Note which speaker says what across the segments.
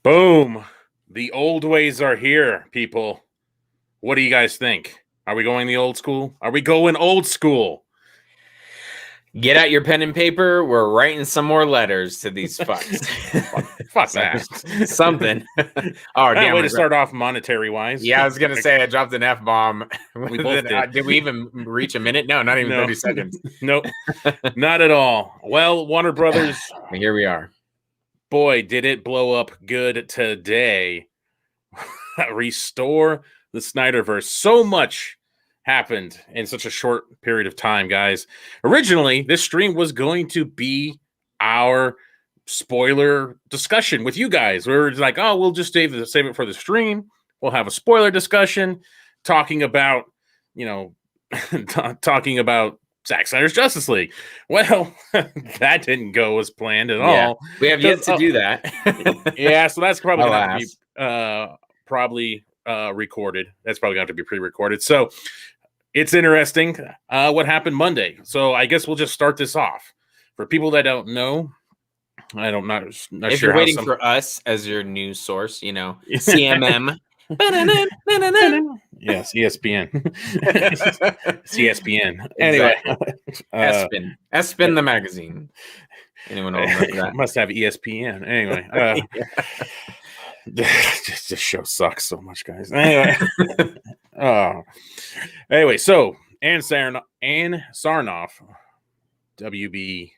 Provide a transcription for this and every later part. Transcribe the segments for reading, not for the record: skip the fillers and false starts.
Speaker 1: Boom. The old ways are here, people. What do you guys think? Are we going the old school? Are we going old school?
Speaker 2: Get out your pen and paper. We're writing some more letters to these fucks.
Speaker 1: Fuck that.
Speaker 2: Something.
Speaker 1: Oh, damn. Way to start off monetary wise.
Speaker 2: Yeah, I was going to say I dropped an F-bomb.
Speaker 1: We both did.
Speaker 2: Did we even reach a minute? No, not even 30 seconds.
Speaker 1: Nope. Not at all. Well, Warner Brothers.
Speaker 2: Here we are.
Speaker 1: Boy, did it blow up good today. Restore the Snyderverse. So much happened in such a short period of time, guys. Originally, this stream was going to be our spoiler discussion with you guys. We were like, oh, we'll just save it for the stream. We'll have a spoiler discussion talking about, talking about Zack Snyder's Justice League. Well, that didn't go as planned at all.
Speaker 2: We have yet to do that.
Speaker 1: Yeah, so that's probably going to be recorded. That's probably going to have to be pre-recorded. So it's interesting what happened Monday. So I guess we'll just start this off. For people that don't know, not
Speaker 2: if
Speaker 1: sure
Speaker 2: you're waiting for us as your news source, CMM.
Speaker 1: Yes, ESPN. CSPN. Anyway.
Speaker 2: Espin the magazine. Anyone remember that?
Speaker 1: Must have ESPN. Anyway. This show sucks so much, guys. Anyway, so Ann Sarnoff, WB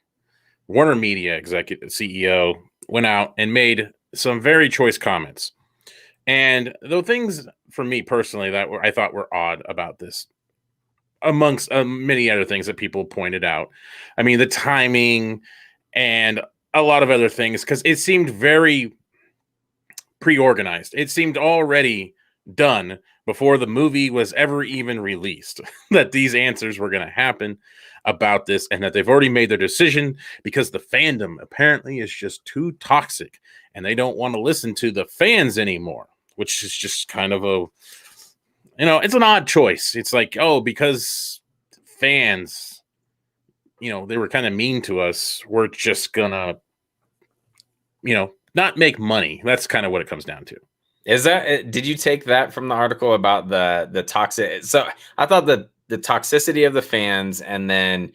Speaker 1: Warner Media executive CEO, went out and made some very choice comments. And the things for me personally that I thought were odd about this, amongst many other things that people pointed out, I mean, the timing and a lot of other things, because it seemed very pre-organized. It seemed already done before the movie was ever even released that these answers were going to happen about this, and that they've already made their decision because the fandom apparently is just too toxic and they don't want to listen to the fans anymore, which is just kind of it's an odd choice. It's like, oh, because fans, they were kind of mean to us, we're just gonna, not make money. That's kind of what it comes down to.
Speaker 2: Is that, did you take that from the article about the toxic? So I thought the toxicity of the fans and then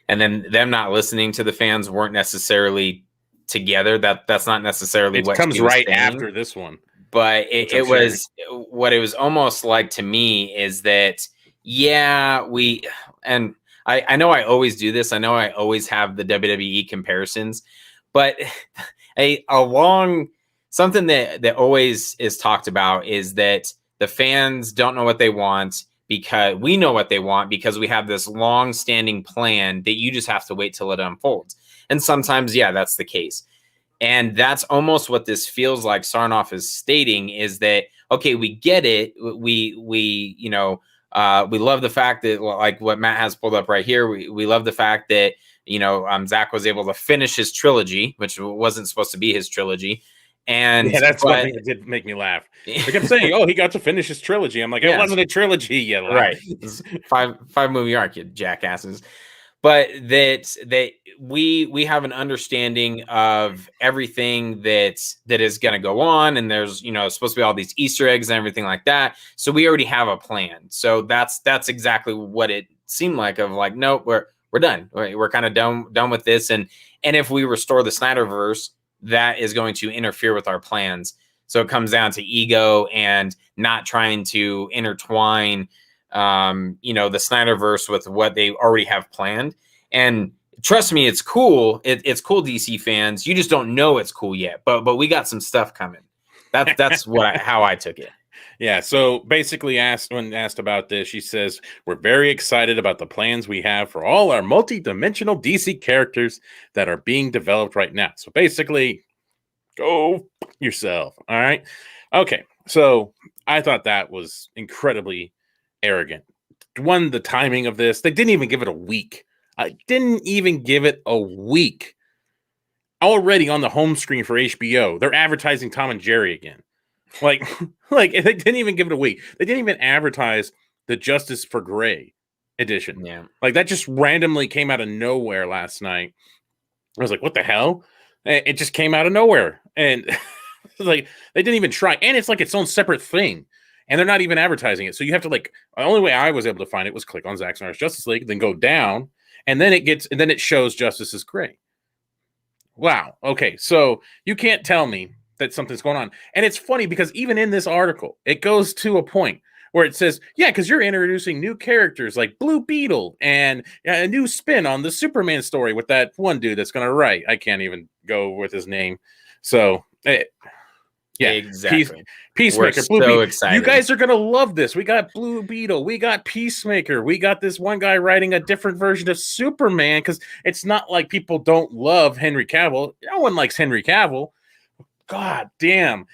Speaker 2: them not listening to the fans weren't necessarily together. That's not necessarily what
Speaker 1: comes right after this one.
Speaker 2: But it was what it was almost like to me is that, I know I always do this. I know I always have the WWE comparisons, but something that always is talked about is that the fans don't know what they want because we know what they want because we have this long-standing plan that you just have to wait till it unfolds. And sometimes, that's the case. And that's almost what this feels like Sarnoff is stating is that, okay, we get it. We love the fact that, like what Matt has pulled up right here, we love the fact that, Zack was able to finish his trilogy, which wasn't supposed to be his trilogy. And
Speaker 1: that's one thing that did make me laugh. They kept saying, "Oh, he got to finish his trilogy." I'm like, it wasn't a trilogy yet,
Speaker 2: right? five movie arc, you jackasses. But that we have an understanding of everything that is going to go on, and there's supposed to be all these Easter eggs and everything like that. So we already have a plan. So that's exactly what it seemed like. Of like, nope, we're done. We're kind of done with this. And if we restore the Snyderverse, that is going to interfere with our plans. So it comes down to ego and not trying to intertwine, the Snyderverse with what they already have planned. And trust me, it's cool. It's cool, DC fans. You just don't know it's cool yet. But we got some stuff coming. That's how I took it.
Speaker 1: Yeah, so basically when asked about this, she says, we're very excited about the plans we have for all our multi-dimensional DC characters that are being developed right now. So basically, go yourself, all right? Okay, so I thought that was incredibly arrogant. One, the timing of this, they didn't even give it a week. Already on the home screen for HBO, they're advertising Tom and Jerry again. Like they didn't even give it a week. They didn't even advertise the Justice for Grey edition.
Speaker 2: Yeah.
Speaker 1: Like that just randomly came out of nowhere last night. I was like, what the hell? It just came out of nowhere. And Like they didn't even try, and it's like its own separate thing, and they're not even advertising it. So you have to like the only way I was able to find it was click on Zack Snyder's Justice League, then go down, and then it shows Justice is Gray. Wow. Okay, so you can't tell me that something's going on, and it's funny because even in this article, it goes to a point where it says, yeah, because you're introducing new characters like Blue Beetle and a new spin on the Superman story with that one dude that's going to write. I can't even go with his name. So, yeah,
Speaker 2: exactly.
Speaker 1: Peacemaker.
Speaker 2: We're
Speaker 1: Blue
Speaker 2: so
Speaker 1: Beetle.
Speaker 2: excited.
Speaker 1: You guys are going to love this. We got Blue Beetle. We got Peacemaker. We got this one guy writing a different version of Superman because it's not like people don't love Henry Cavill. No one likes Henry Cavill. God damn.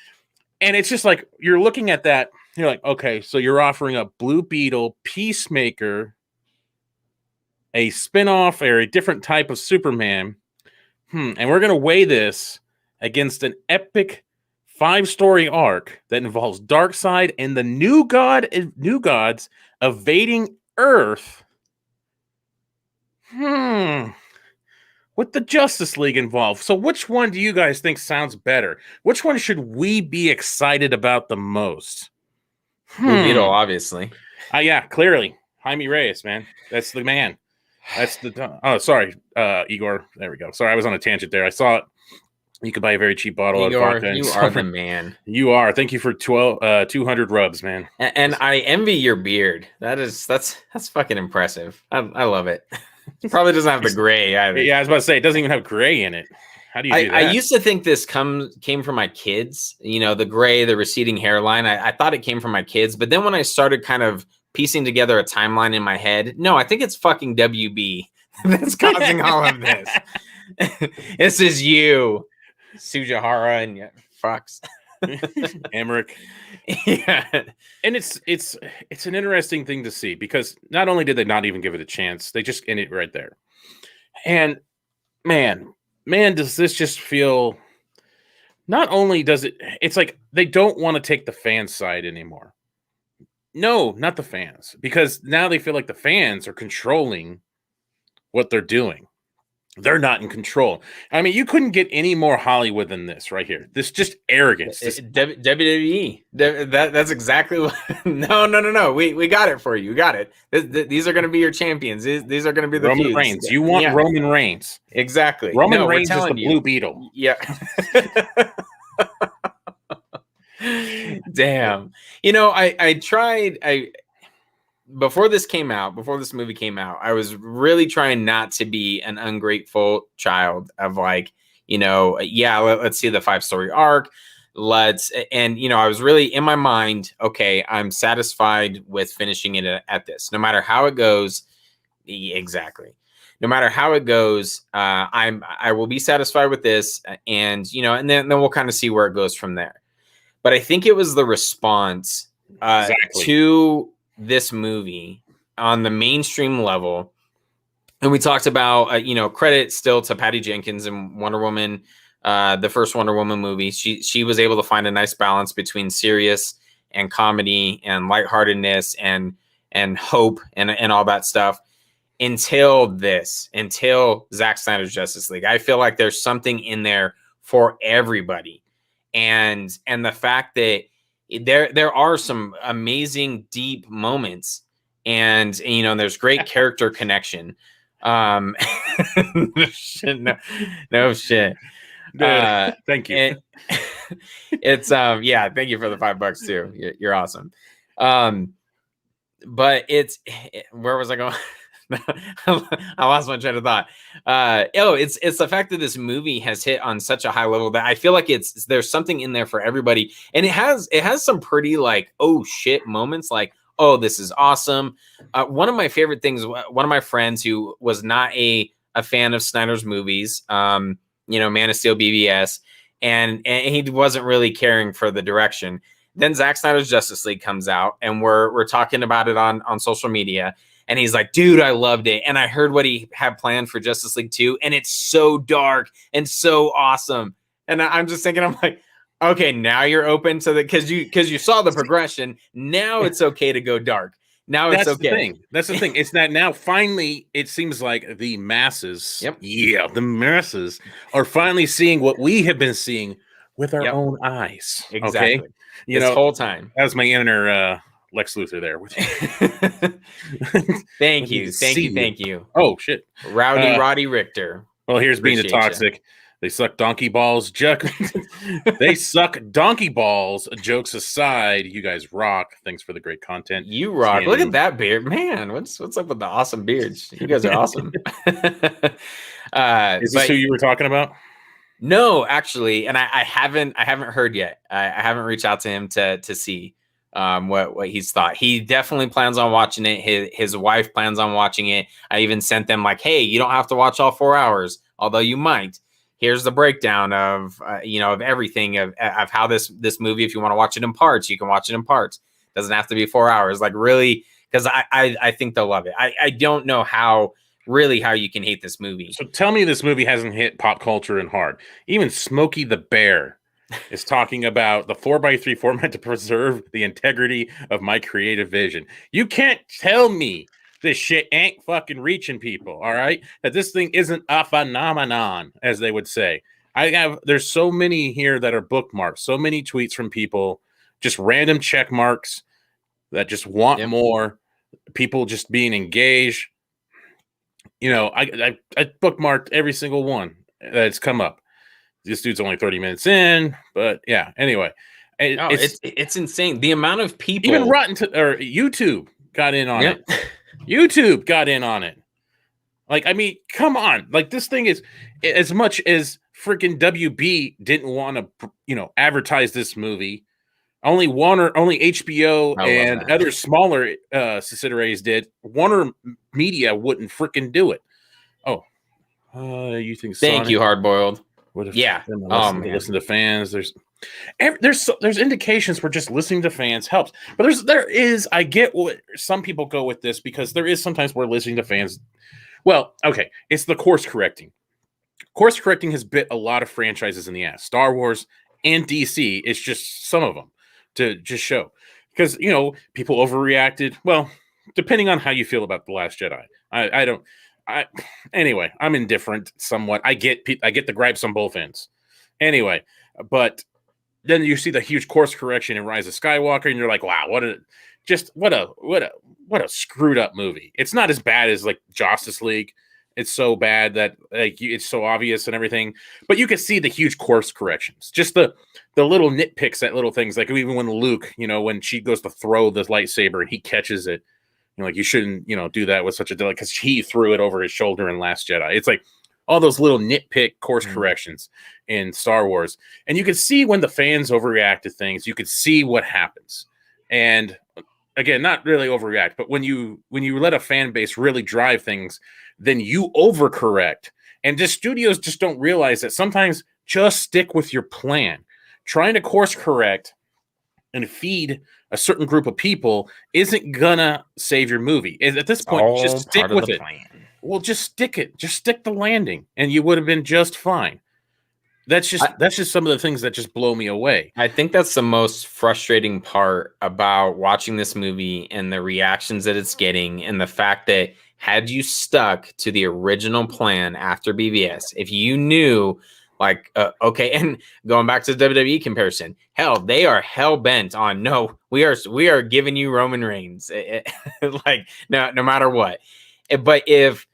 Speaker 1: And it's just like you're looking at that. You're like, okay, so you're offering up Blue Beetle, Peacemaker, a spinoff or a different type of Superman. And we're going to weigh this against an epic 5-story arc that involves Darkseid and the new gods evading Earth. With the Justice League involved. So which one do you guys think sounds better? Which one should we be excited about the most?
Speaker 2: Blue Beetle, obviously.
Speaker 1: Yeah, clearly. Jaime Reyes, man. That's the man. That's the... Oh, sorry, Igor. There we go. Sorry, I was on a tangent there. I saw it. You could buy a very cheap bottle
Speaker 2: Igor,
Speaker 1: of vodka.
Speaker 2: You are the man.
Speaker 1: You are. Thank you for 200 rubs, man.
Speaker 2: And I envy your beard. That's fucking impressive. I love it. It probably doesn't have the gray either.
Speaker 1: Yeah, I was about to say, it doesn't even have gray in it. How do you do that?
Speaker 2: I used to think this came from my kids, the gray, the receding hairline. I thought it came from my kids, but then when I started kind of piecing together a timeline in my head, no, I think it's fucking WB that's causing all of this. This is you, Sujihara, and fucks.
Speaker 1: Emmerich.
Speaker 2: Yeah. And
Speaker 1: it's an interesting thing to see because not only did they not even give it a chance, they just end it right there. And man, does this just feel... Not only does it's like they don't want to take the fan side anymore. No, not the fans. Because now they feel like the fans are controlling what they're doing. They're not in control. I mean, you couldn't get any more Hollywood than this right here. This just arrogance.
Speaker 2: WWE. That's exactly what... No. We got it for you. We got it. These are going to be your champions. These are going to be the
Speaker 1: Roman
Speaker 2: feuds.
Speaker 1: Reigns. You want Roman Reigns.
Speaker 2: Exactly.
Speaker 1: Roman Reigns is the Blue Beetle.
Speaker 2: Yeah. Damn. I tried... Before this movie came out, I was really trying not to be an ungrateful child of like, let's see the 5-story arc. I was really in my mind, okay, I'm satisfied with finishing it at this. No matter how it goes, exactly. No matter how it goes, I will be satisfied with this, and then we'll kind of see where it goes from there. But I think it was the response to this movie on the mainstream level. And we talked about, credit still to Patty Jenkins and Wonder Woman, the first Wonder Woman movie. She was able to find a nice balance between serious and comedy and lightheartedness and hope and all that stuff until Zack Snyder's Justice League. I feel like there's something in there for everybody. And the fact that there are some amazing deep moments and there's great character connection. No shit.
Speaker 1: Thank you.
Speaker 2: It's thank you for the $5 too. You're awesome. But where was I going? I lost my train of thought. It's the fact that this movie has hit on such a high level that I feel like there's something in there for everybody, and it has some pretty like oh shit moments, like oh this is awesome. One of my favorite things, one of my friends who was not a fan of Snyder's movies, Man of Steel, BVS, and he wasn't really caring for the direction. Then Zack Snyder's Justice League comes out, and we're talking about it on social media. And he's like, dude, I loved it. And I heard what he had planned for Justice League 2. And it's so dark and so awesome. And I'm just thinking, I'm like, okay, now you're open to because you saw the progression. Now it's okay to go dark. Now it's okay.
Speaker 1: That's the thing. It's that now finally it seems like the masses.
Speaker 2: Yep.
Speaker 1: Yeah, the masses are finally seeing what we have been seeing with our
Speaker 2: Yep.
Speaker 1: own eyes. Okay,
Speaker 2: Exactly.
Speaker 1: you
Speaker 2: This
Speaker 1: know,
Speaker 2: whole time.
Speaker 1: that was my inner Lex Luthor there with
Speaker 2: Thank
Speaker 1: let me
Speaker 2: you. Thank
Speaker 1: see
Speaker 2: you.
Speaker 1: you.
Speaker 2: Thank you.
Speaker 1: Oh shit.
Speaker 2: Rowdy
Speaker 1: Uh,
Speaker 2: Roddy Richter.
Speaker 1: well, here's being the
Speaker 2: Appreciate you.
Speaker 1: toxic. They suck donkey balls. They suck donkey balls. Jokes aside, you guys rock. Thanks for the great content.
Speaker 2: You rock.
Speaker 1: See
Speaker 2: Look
Speaker 1: you.
Speaker 2: at that beard. Man, what's up with the awesome beards? You guys are awesome.
Speaker 1: Is this
Speaker 2: But
Speaker 1: who you were talking about?
Speaker 2: no, actually, and I haven't heard yet. I haven't reached out to him to see what he's thought. He definitely plans on watching it. His wife plans on watching it. I even sent them like, hey, you don't have to watch all 4 hours, although you might. Here's the breakdown of of everything of how this movie. If you want to watch it in parts, you can watch it in parts. Doesn't have to be 4 hours. Like really, because I think they'll love it. I don't know how you can hate this movie.
Speaker 1: So tell me this movie hasn't hit pop culture and hard. Even Smokey the Bear is talking about the 4x3 format to preserve the integrity of my creative vision. You can't tell me this shit ain't fucking reaching people, all right? That this thing isn't a phenomenon, as they would say. There's so many here that are bookmarks, so many tweets from people, just random check marks that just want more, people just being engaged. I bookmarked every single one that's come up. This dude's only 30 minutes in, but yeah. Anyway,
Speaker 2: it's insane the amount of people.
Speaker 1: Even YouTube got in on it. YouTube got in on it. Like, I mean, come on. Like, this thing is, as much as freaking WB didn't want to, advertise this movie. Only HBO and other smaller subsidiaries did. Warner Media wouldn't freaking do it. Oh, you think?
Speaker 2: Thank you, Hardboiled.
Speaker 1: Yeah. Listen to fans. There's indications where just listening to fans helps, but there is. I get what some people go with this because there is sometimes where listening to fans. Well, okay, it's the course correcting. Course correcting has bit a lot of franchises in the ass. Star Wars and DC. It's just some of them to just show because people overreacted. Well, depending on how you feel about The Last Jedi, anyway, I'm indifferent somewhat. I get the gripes on both ends. Anyway, but then you see the huge course correction in Rise of Skywalker, and you're like, wow, what a screwed up movie. It's not as bad as like Justice League. It's so bad that it's so obvious and everything, but you can see the huge course corrections, just the little nitpicks at little things. Like even when Luke, when she goes to throw the lightsaber and he catches it, like you shouldn't, do that with such a delay because he threw it over his shoulder in Last Jedi. It's like all those little nitpick course corrections in Star Wars. And you can see when the fans overreact to things, you can see what happens. And again, not really overreact, but when you let a fan base really drive things, then you overcorrect. And just studios just don't realize that sometimes just stick with your plan. Trying to course correct and feed a certain group of people isn't gonna save your movie. At this point, just stick with it. Well, just stick it. Just stick the landing, and you would have been just fine. That's just some of the things that just blow me away.
Speaker 2: I think that's the most frustrating part about watching this movie and the reactions that it's getting, and the fact that had you stuck to the original plan after BVS, if you knew, like, okay, and going back to the WWE comparison, hell, they are hell bent on no, we are giving you Roman Reigns, like no matter what. But if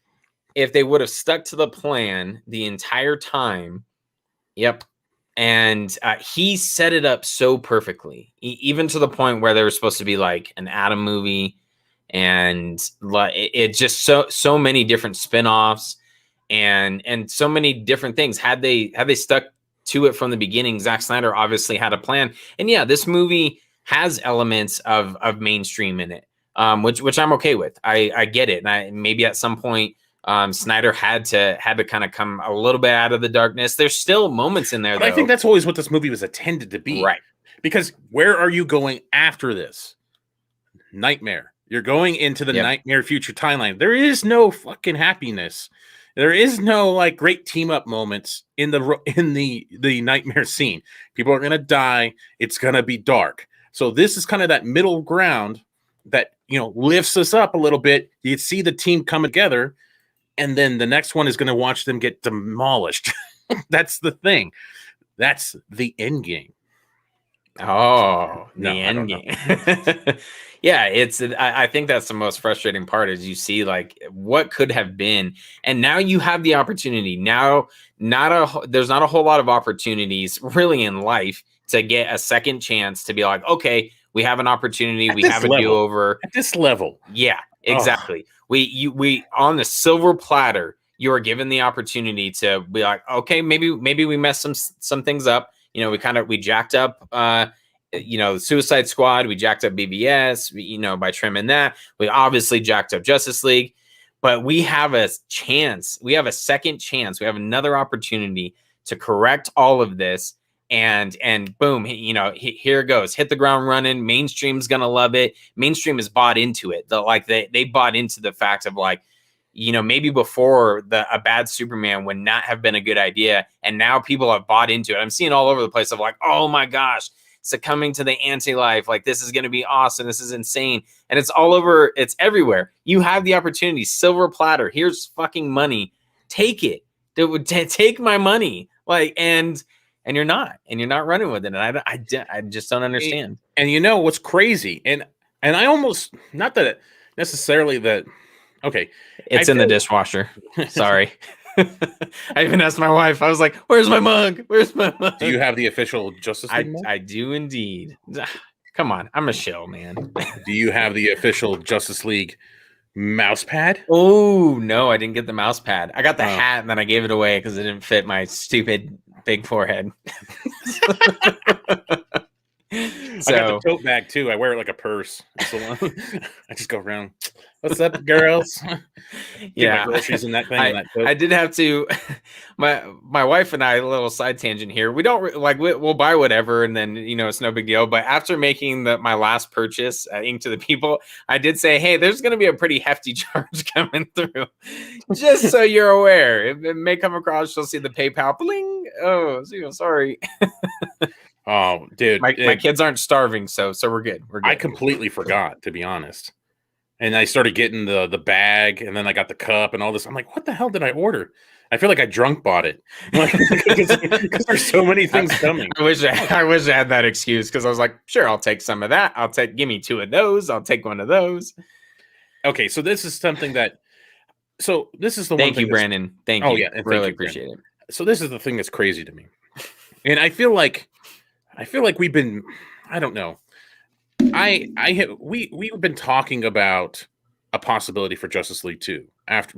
Speaker 2: they would have stuck to the plan the entire time. Yep. And he set it up so perfectly, even to the point where there was supposed to be like an Adam movie, and it just so many different spinoffs and so many different things. Had they stuck to it from the beginning, Zack Snyder obviously had a plan. And yeah, this movie has elements of mainstream in it, which I'm okay with. I get it. And maybe at some point, Snyder had to kind of come a little bit out of the darkness. There's still moments in there,
Speaker 1: but
Speaker 2: though.
Speaker 1: I think that's always what this movie was intended to be.
Speaker 2: Right.
Speaker 1: Because where are you going after this? Nightmare. You're going into the nightmare future timeline. There is no fucking happiness. There is no like great team up moments in the nightmare scene. People are going to die. It's going to be dark. So this is kind of that middle ground that, lifts us up a little bit. You see the team come together, and then the next one is going to watch them get demolished. That's the thing. That's the end game.
Speaker 2: Oh,
Speaker 1: No,
Speaker 2: the
Speaker 1: I don't
Speaker 2: end
Speaker 1: know.
Speaker 2: game. Yeah, I think that's the most frustrating part is you see like what could have been, and now you have the opportunity. Now, there's not a whole lot of opportunities really in life to get a second chance to be like, okay, we have an opportunity,
Speaker 1: At
Speaker 2: we
Speaker 1: this
Speaker 2: have a
Speaker 1: level,
Speaker 2: do-over.
Speaker 1: at this level,
Speaker 2: Yeah,
Speaker 1: ugh.
Speaker 2: exactly. We on the silver platter, you are given the opportunity to be like, okay, maybe we messed some things up. You know, we jacked up the Suicide Squad, we jacked up BBS, by trimming that. We obviously jacked up Justice League, but we have a chance. We have a second chance. We have another opportunity to correct all of this. And boom, here it goes. Hit the ground running. Mainstream's gonna love it. Mainstream is bought into it. They bought into the fact of like, maybe before a bad Superman would not have been a good idea, and now people have bought into it. I'm seeing all over the place of like, oh my gosh, succumbing to the anti-life, like this is going to be awesome, this is insane, and it's all over, it's everywhere. You have the opportunity, silver platter, here's fucking money, take it. Take my money, like, and you're not running with it, and I just don't understand.
Speaker 1: And you know what's crazy, and I almost, not that necessarily that. Okay,
Speaker 2: it's in the dishwasher. Sorry. I even asked my wife. I was like, "Where's my mug? Where's my mug?"
Speaker 1: Do you have the official Justice League mug?
Speaker 2: I do indeed. Come on, I'm a shill, man.
Speaker 1: Do you have the official Justice League mouse pad?
Speaker 2: Oh no, I didn't get the mouse pad. I got the hat, and then I gave it away because it didn't fit my stupid big forehead.
Speaker 1: I got the tote bag too. I wear it like a purse. So I just go around. What's up, girls?
Speaker 2: Yeah,
Speaker 1: groceries in that thing.
Speaker 2: I did have to. My wife and I, a little side tangent here. We don't we'll buy whatever, and then it's no big deal. But after making my last purchase, Ink to the People, I did say, hey, there's going to be a pretty hefty charge coming through, just so you're aware. It may come across. You'll see the PayPal bling. Oh, sorry.
Speaker 1: Oh, dude,
Speaker 2: my kids aren't starving, so we're good. We're good.
Speaker 1: I completely forgot, to be honest. And I started getting the bag, and then I got the cup and all this. I'm like, what the hell did I order? I feel like I drunk bought it because there's so many things coming.
Speaker 2: I wish I had that excuse, because I was like, sure, I'll take some of that. Give me 2 of those. I'll take 1 of those.
Speaker 1: Okay, so this is something that. So this is the
Speaker 2: Thank
Speaker 1: one thing.
Speaker 2: You, Brandon. Thank you.
Speaker 1: Oh yeah,
Speaker 2: really appreciate it.
Speaker 1: So this is the thing that's crazy to me, and I feel like we've been. I don't know. We've been talking about a possibility for Justice League 2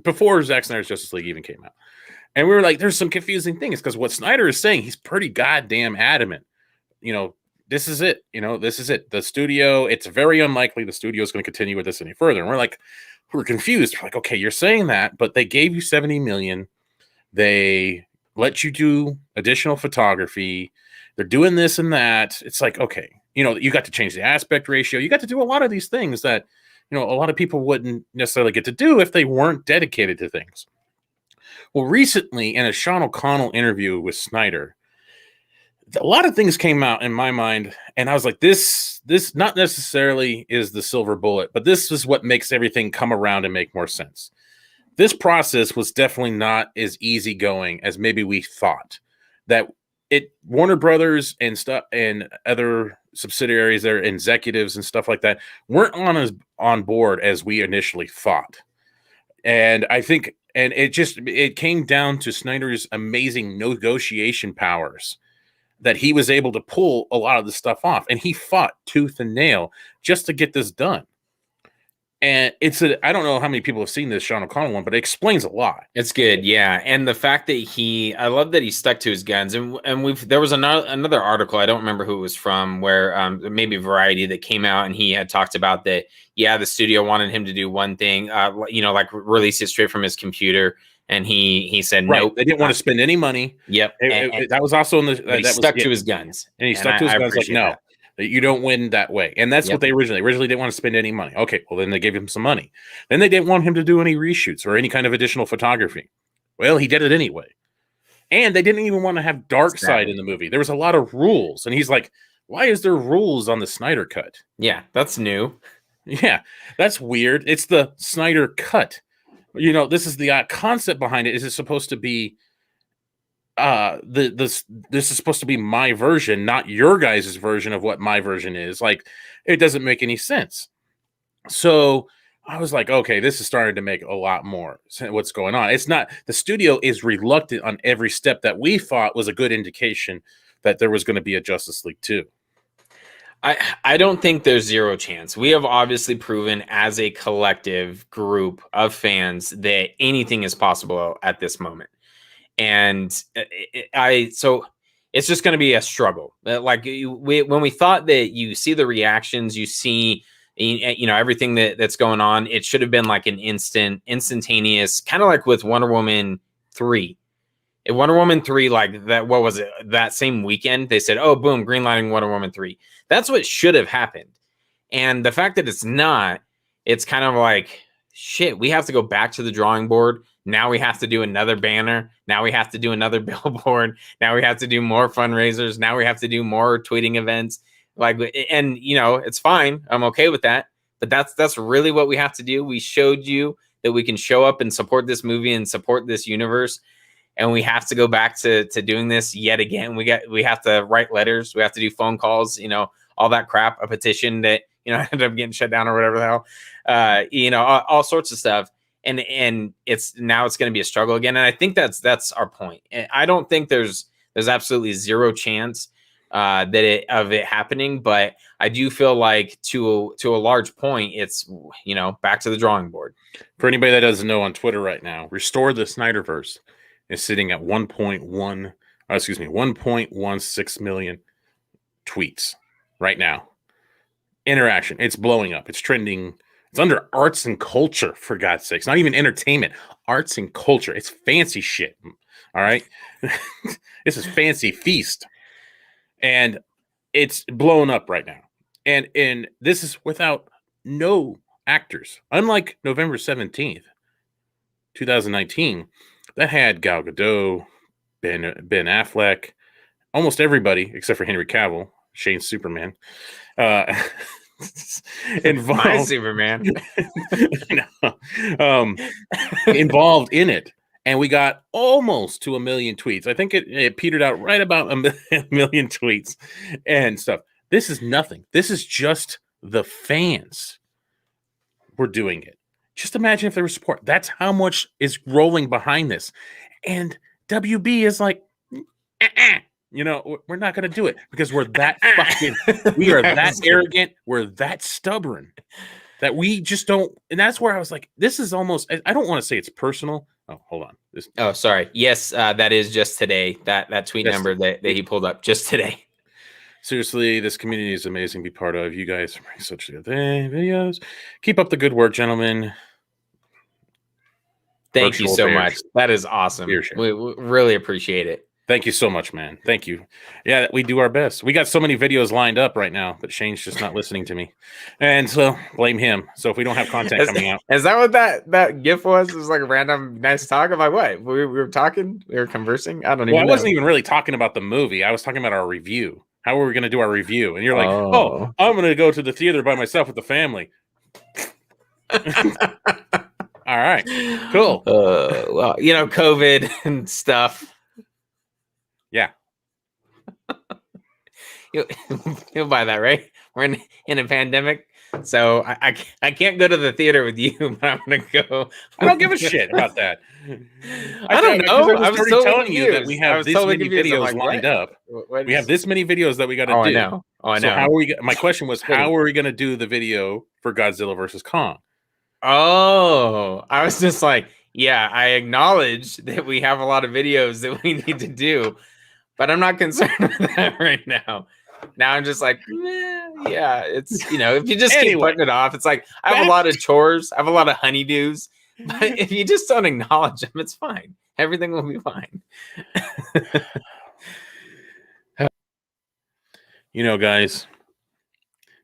Speaker 1: before Zack Snyder's Justice League even came out. And we were like, there's some confusing things, because what Snyder is saying, he's pretty goddamn adamant. This is it. This is it. The studio, it's very unlikely the studio is going to continue with this any further. And we're confused. We're like, okay, you're saying that, but they gave you $70 million. They let you do additional photography. They're doing this and that. It's like, okay, you got to change the aspect ratio. You got to do a lot of these things that, a lot of people wouldn't necessarily get to do if they weren't dedicated to things. Well, recently in a Sean O'Connell interview with Snyder, a lot of things came out in my mind, and I was like, this not necessarily is the silver bullet, but this is what makes everything come around and make more sense. This process was definitely not as easygoing as maybe we thought. That Warner Brothers and stuff and other subsidiaries, their executives and stuff like that, weren't on board as we initially thought. And I think, and it came down to Snyder's amazing negotiation powers, that he was able to pull a lot of this stuff off, and he fought tooth and nail just to get this done. And I don't know how many people have seen this Sean O'Connell one, but it explains a lot.
Speaker 2: It's good, yeah. And the fact that I love that he stuck to his guns. And there was another article, I don't remember who it was from, where maybe Variety, that came out, and he had talked about that. Yeah, the studio wanted him to do one thing, like release it straight from his computer, and he said
Speaker 1: right.
Speaker 2: Nope,
Speaker 1: they didn't want to spend any money.
Speaker 2: Yep,
Speaker 1: that was also in the.
Speaker 2: He stuck to his guns,
Speaker 1: and he stuck to his guns. Like, no. That you don't win that way. And that's what they originally didn't want to spend any money. Okay, well, then they gave him some money. Then they didn't want him to do any reshoots or any kind of additional photography. Well, he did it anyway. And they didn't even want to have Darkseid in the movie. There was a lot of rules. And he's like, why is there rules on the Snyder Cut?
Speaker 2: Yeah, that's new.
Speaker 1: Yeah, that's weird. It's the Snyder Cut. This is the concept behind it. Is it supposed to be this is supposed to be my version, not your guys' version of what my version is. Like, it doesn't make any sense. So I was like, okay, this is starting to make a lot more sense what's going on. It's not, the studio is reluctant on every step that we thought was a good indication that there was going to be a Justice League 2.
Speaker 2: I don't think there's zero chance. We have obviously proven as a collective group of fans that anything is possible at this moment. And so it's just going to be a struggle. Like when we thought that you see the reactions, you see, everything that's going on, it should have been like an instantaneous, kind of like with Wonder Woman 3. Wonder Woman 3, like that, what was it? That same weekend, they said, oh, boom, greenlighting Wonder Woman 3. That's what should have happened. And the fact that it's not, it's kind of like, shit, we have to go back to the drawing board. Now we have to do another banner. Now we have to do another billboard. Now we have to do more fundraisers. Now we have to do more tweeting events. Like, and it's fine. I'm okay with that. But that's really what we have to do. We showed you that we can show up and support this movie and support this universe. And we have to go back to doing this yet again. We have to write letters. We have to do phone calls, all that crap, a petition that, ended up getting shut down or whatever the hell, all sorts of stuff. And it's going to be a struggle again. And I think that's our point. And I don't think there's absolutely zero chance of it happening, but I do feel like to a large point, it's, back to the drawing board.
Speaker 1: For anybody that doesn't know, on Twitter right now, Restore the Snyderverse is sitting at 1.16 million tweets right now. Interaction. It's blowing up. It's trending. It's under arts and culture, for God's sakes. Not even entertainment. Arts and culture. It's fancy shit. All right? This is fancy feast. And it's blown up right now. And this is without no actors. Unlike November 17th, 2019, that had Gal Gadot, Ben Affleck, almost everybody except for Henry Cavill, Shane's Superman, involved.
Speaker 2: My Superman.
Speaker 1: Involved in it. And we got almost to 1 million tweets. I think it petered out right about a million tweets and stuff. This is nothing. This is just the fans were doing it. Just imagine if there was support. That's how much is rolling behind this. And WB is like, we're not going to do it because we're that we are that arrogant. We're that stubborn that we just don't. And that's where I was like, this is almost, I don't want to say it's personal. Oh, hold on.
Speaker 2: Oh, sorry. Yes, that is just today. That tweet number that he pulled up just today.
Speaker 1: Seriously, this community is amazing to be part of. You guys bring such good videos. Keep up the good work, gentlemen.
Speaker 2: Thank you so much. That is awesome. We really appreciate it.
Speaker 1: Thank you so much, man. Thank you. Yeah, we do our best. We got so many videos lined up right now, but Shane's just not listening to me. And so blame him. So if we don't have content coming out.
Speaker 2: Is that what that GIF was? It was like a random nice talk? I'm like, what? We were talking? We were conversing? I don't even know.
Speaker 1: I wasn't even really talking about the movie. I was talking about our review. How are we going to do our review? And you're like, oh, I'm going to go to the theater by myself with the family. All right, cool.
Speaker 2: Well, COVID and stuff.
Speaker 1: Yeah.
Speaker 2: You'll buy that, right? We're in a pandemic. So I can't go to the theater with you, but I'm going to go.
Speaker 1: I don't give a shit about that.
Speaker 2: I don't know.
Speaker 1: I was already telling you that we have this many videos lined up. We have this many videos that we got to do.
Speaker 2: I know.
Speaker 1: So how are we? My question was, how are we going to do the video for Godzilla versus Kong?
Speaker 2: Oh, I was just like, yeah, I acknowledge that we have a lot of videos that we need to do, but I'm not concerned with that right now. Now I'm just like, yeah, it's, if you just keep putting it off, it's like, I have a lot of chores. I have a lot of honeydews, but if you just don't acknowledge them, it's fine. Everything will be fine.
Speaker 1: Guys,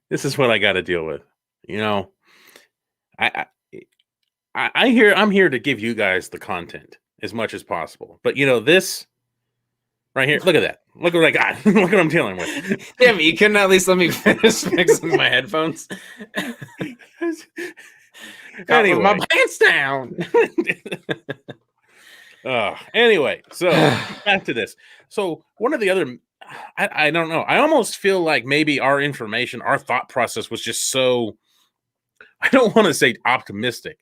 Speaker 1: this is what I got to deal with. I'm here to give you guys the content as much as possible. But this right here, look at that. Look what I got. Look what I'm dealing with.
Speaker 2: Damn, you couldn't at least let me finish fixing my headphones.
Speaker 1: Anyway.
Speaker 2: My pants down.
Speaker 1: Anyway, so back to this. So one of the other, I don't know. I almost feel like maybe our information, our thought process was just so, I don't want to say optimistic,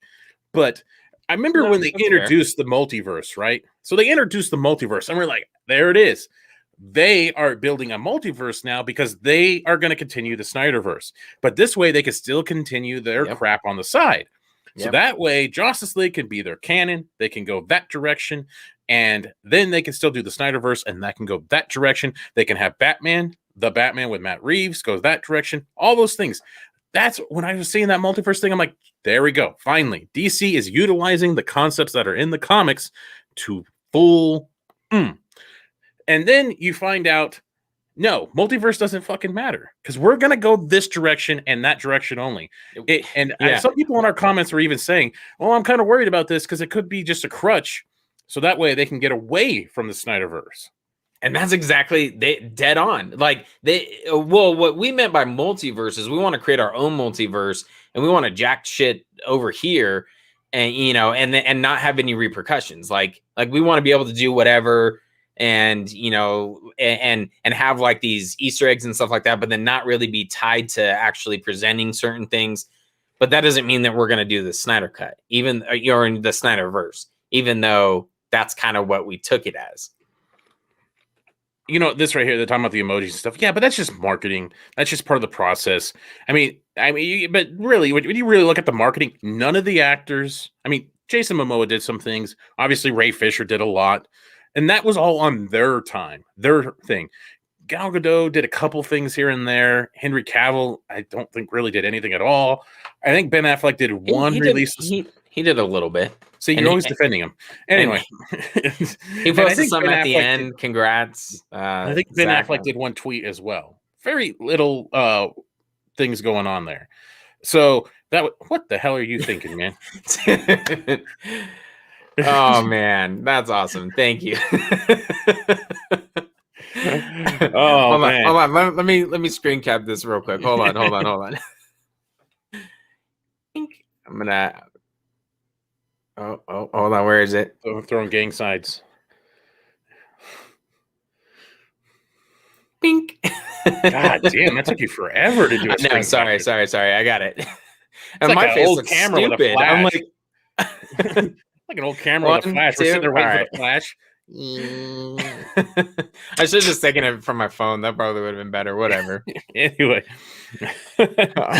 Speaker 1: but I remember when they introduced the multiverse, right? So they introduced the multiverse, and we're like, there it is. They are building a multiverse now because they are going to continue the Snyderverse. But this way, they can still continue their crap on the side. So that way, Justice League can be their canon. They can go that direction. And then they can still do the Snyderverse, and that can go that direction. They can have Batman, the Batman with Matt Reeves, goes that direction. All those things. That's when I was seeing that multiverse thing. I'm like, there we go. Finally, DC is utilizing the concepts that are in the comics to full. And then you find out, no, multiverse doesn't fucking matter because we're going to go this direction and that direction only. Some people in our comments were even saying, well, I'm kind of worried about this because it could be just a crutch. So that way they can get away from the Snyderverse.
Speaker 2: And that's exactly dead on. Like what we meant by multiverse is we want to create our own multiverse and we want to jack shit over here and, and not have any repercussions. Like we want to be able to do whatever and, and have like these Easter eggs and stuff like that, but then not really be tied to actually presenting certain things. But that doesn't mean that we're going to do the Snyder cut, even or in the Snyderverse, even though that's kind of what we took it as.
Speaker 1: This right here, they're talking about the emojis and stuff. Yeah, but that's just marketing. That's just part of the process. But really, when you really look at the marketing, none of the actors, Jason Momoa did some things. Obviously, Ray Fisher did a lot. And that was all on their time, their thing. Gal Gadot did a couple things here and there. Henry Cavill, I don't think really did anything at all. I think Ben Affleck did one release.
Speaker 2: He did a little bit.
Speaker 1: So you're always defending him. Anyway.
Speaker 2: He posted something at the end. Congrats.
Speaker 1: I think Ben Affleck did one tweet as well. Very little things going on there. So what the hell are you thinking, man?
Speaker 2: Oh man, that's awesome. Thank you. Hold on. Let me screen cap this real quick. Hold on. I'm gonna. Oh, hold on. Where is it?
Speaker 1: Throwing gang sides.
Speaker 2: Pink.
Speaker 1: God damn, that took you forever to do it.
Speaker 2: No, sorry. I got it.
Speaker 1: And my face looks camera stupid. With a flash. I'm like, like an old camera with a flash. We're sitting there waiting for the flash.
Speaker 2: I should have just taken it from my phone. That probably would have been better. Whatever.
Speaker 1: Anyway,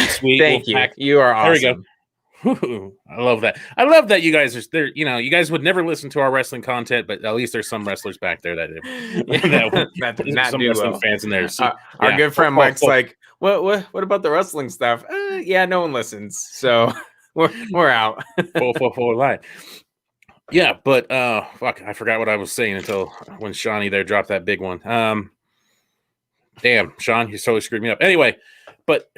Speaker 2: sweet. Thank you. You are awesome.
Speaker 1: There we go. I love that. I love that you guys are there. You guys would never listen to our wrestling content, but at least there's some wrestlers back there that do. Some wrestling fans in there. So,
Speaker 2: our good friend Mike's like, what about the wrestling stuff? Yeah, no one listens, so we're out.
Speaker 1: Full line. Yeah, but fuck, I forgot what I was saying until when Shawnee there dropped that big one. Damn, Sean, you totally screwed me up. Anyway, but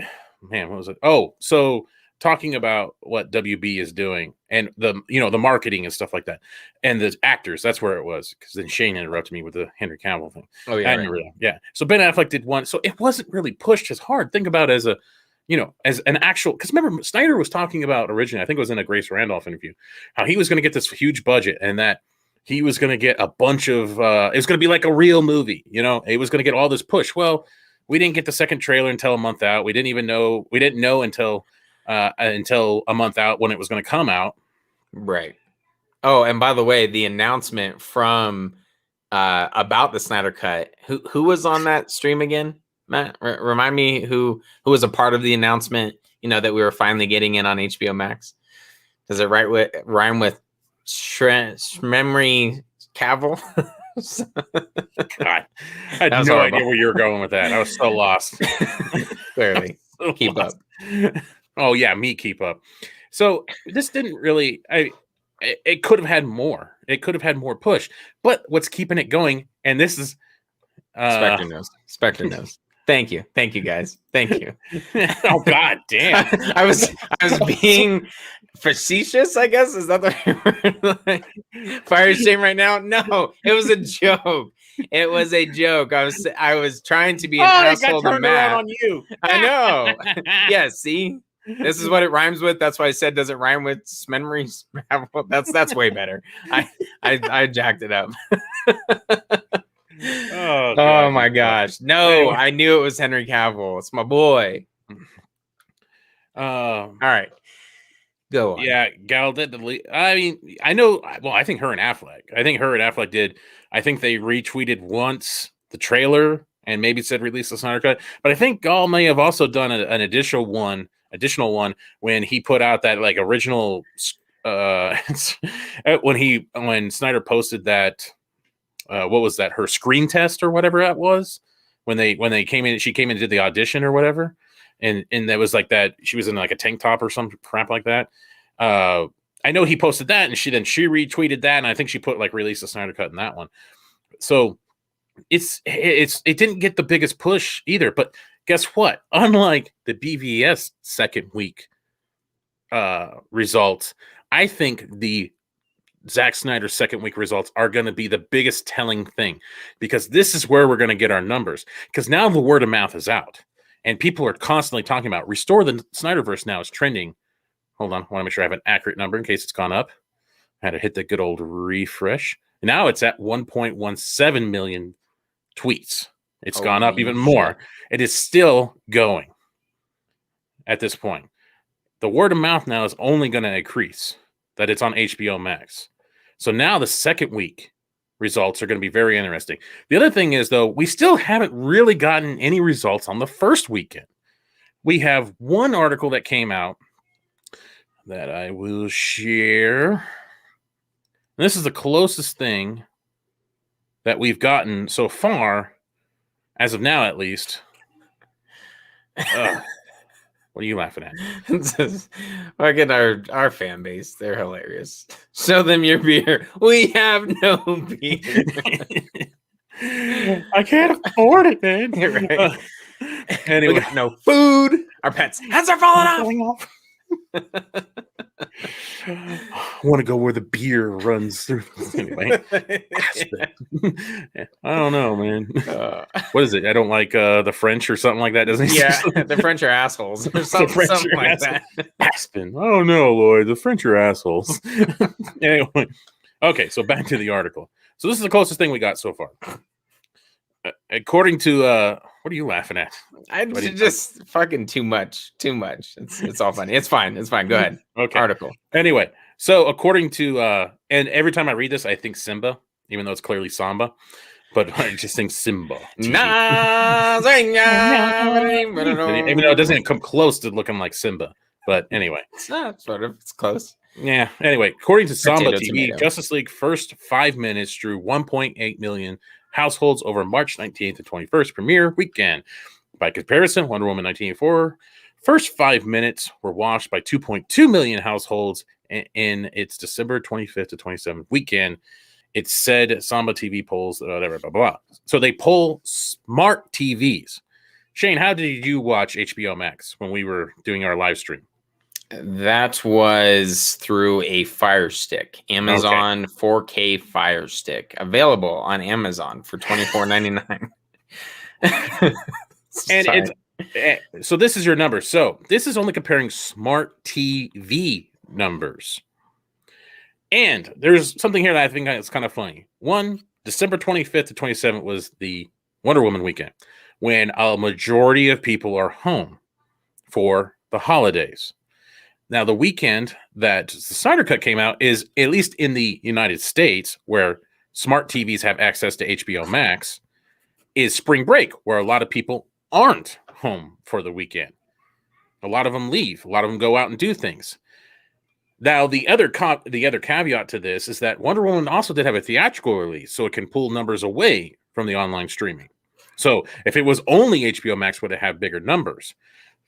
Speaker 1: man, what was it? Oh, so talking about what WB is doing and the marketing and stuff like that, and the actors. That's where it was, because then Shane interrupted me with the Henry Cavill thing.
Speaker 2: Oh yeah, right.
Speaker 1: Yeah. So Ben Affleck did one, so it wasn't really pushed as hard. Think about it as an actual, because remember Snyder was talking about originally, I think it was in a Grace Randolph interview, how he was going to get this huge budget and that he was going to get a bunch of it was going to be like a real movie. It was going to get all this push. Well, we didn't get the second trailer until a month out. We didn't know until a month out when it was going to come out.
Speaker 2: Right. Oh, and by the way, the announcement from about the Snyder Cut, who was on that stream again? Matt, remind me who was a part of the announcement, that we were finally getting in on HBO Max. Does it rhyme with Memory Cavill?
Speaker 1: God, I had no idea where you were going with that. I was so lost.
Speaker 2: Clearly. Keep up.
Speaker 1: Oh yeah, me keep up. So this didn't really. It could have had more. It could have had more push. But what's keeping it going? And this is
Speaker 2: Spectre knows. Thank you, guys. Thank you.
Speaker 1: Oh god damn!
Speaker 2: I was being facetious. I guess is that the word? Fire shame right now? No, it was a joke. It was a joke. I was trying to be an asshole to Matt.
Speaker 1: On you.
Speaker 2: I know. Yeah. See. This is what it rhymes with. That's why I said, does it rhyme with memories? That's way better. I jacked it up. Oh my gosh. No, anyway. I knew it was Henry Cavill. It's my boy. All right. Go on.
Speaker 1: Yeah, Gal did delete. I mean, I know. Well, I think her and Affleck did. I think they retweeted once the trailer and maybe said release the Snyder Cut. But I think Gal may have also done an additional one when he put out that like original when Snyder posted that what was that, her screen test or whatever that was, when they came in, she came in and did the audition or whatever, and that was like that, she was in like a tank top or some crap like that. I know he posted that, and she retweeted that, and I think she put like release the Snyder Cut in that one. So it didn't get the biggest push either, but guess what? Unlike the BVS second week results, I think the Zack Snyder second week results are going to be the biggest telling thing, because this is where we're going to get our numbers, because now the word of mouth is out and people are constantly talking about Restore the Snyderverse. Now is trending. Hold on, I want to make sure I have an accurate number in case it's gone up. I had to hit the good old refresh. Now it's at 1.17 million tweets. It's gone up even more. It is still going at this point. The word of mouth now is only going to increase that it's on HBO Max. So now the second week results are going to be very interesting. The other thing is, though, we still haven't really gotten any results on the first weekend. We have one article that came out that I will share. And this is the closest thing that we've gotten so far, as of now at least. What are you laughing at?
Speaker 2: Fucking our fan base. They're hilarious. Show them your beer. We have no beer.
Speaker 1: I can't afford it, man.
Speaker 2: Right. Anyway, we got no food. Our pets' heads are falling off.
Speaker 1: I want to go where the beer runs through. Anyway, I don't know, man. What is it? I don't like the French or something like that, doesn't he?
Speaker 2: Yeah, the French are assholes or something like that.
Speaker 1: Aspen. Oh no, Lloyd, the French are assholes. Anyway, okay, so back to the article. So this is the closest thing we got so far. According to what are you laughing at?
Speaker 2: I just fucking too much. It's all funny. It's fine. Go ahead.
Speaker 1: Okay.
Speaker 2: Article.
Speaker 1: Anyway, so according to and every time I read this, I think Simba, even though it's clearly Samba, but I just think Simba. Even though it doesn't come close to looking like Simba. But anyway,
Speaker 2: it's not sort of. It's close.
Speaker 1: Yeah. Anyway, according to Samba TV, Justice League first 5 minutes drew 1.8 million households over March 19th to 21st premiere weekend. By comparison, Wonder Woman 1984 first 5 minutes were watched by 2.2 million households in its December 25th to 27th weekend. It said Samba TV polls, whatever, blah, blah, blah. So they poll smart TVs. Shane, how did you watch HBO Max when we were doing our live stream?
Speaker 2: That was through a Fire Stick, Amazon 4K Fire Stick, available on Amazon for $24.99.
Speaker 1: And so this is your number. So this is only comparing smart TV numbers. And there's something here that I think is kind of funny. One, December 25th to 27th was the Wonder Woman weekend, when a majority of people are home for the holidays. Now, the weekend that the Snyder Cut came out is, at least in the United States, where smart TVs have access to HBO Max, is spring break, where a lot of people aren't home for the weekend. A lot of them leave. A lot of them go out and do things. Now, the other caveat to this is that Wonder Woman also did have a theatrical release, so it can pull numbers away from the online streaming. So if it was only HBO Max, would it have bigger numbers?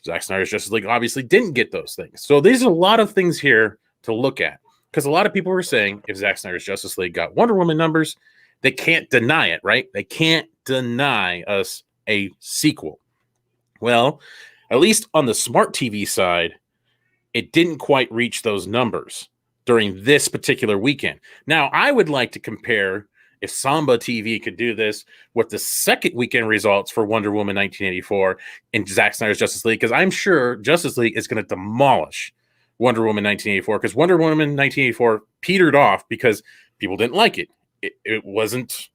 Speaker 1: Zack Snyder's Justice League obviously didn't get those things. So there's a lot of things here to look at, because a lot of people were saying if Zack Snyder's Justice League got Wonder Woman numbers, they can't deny it, right? They can't deny us a sequel. Well, at least on the smart TV side, it didn't quite reach those numbers during this particular weekend. Now, I would like to compare if Samba TV could do this with the second weekend results for Wonder Woman 1984 and Zack Snyder's Justice League, because I'm sure Justice League is going to demolish Wonder Woman 1984, because Wonder Woman 1984 petered off because people didn't like it. It wasn't,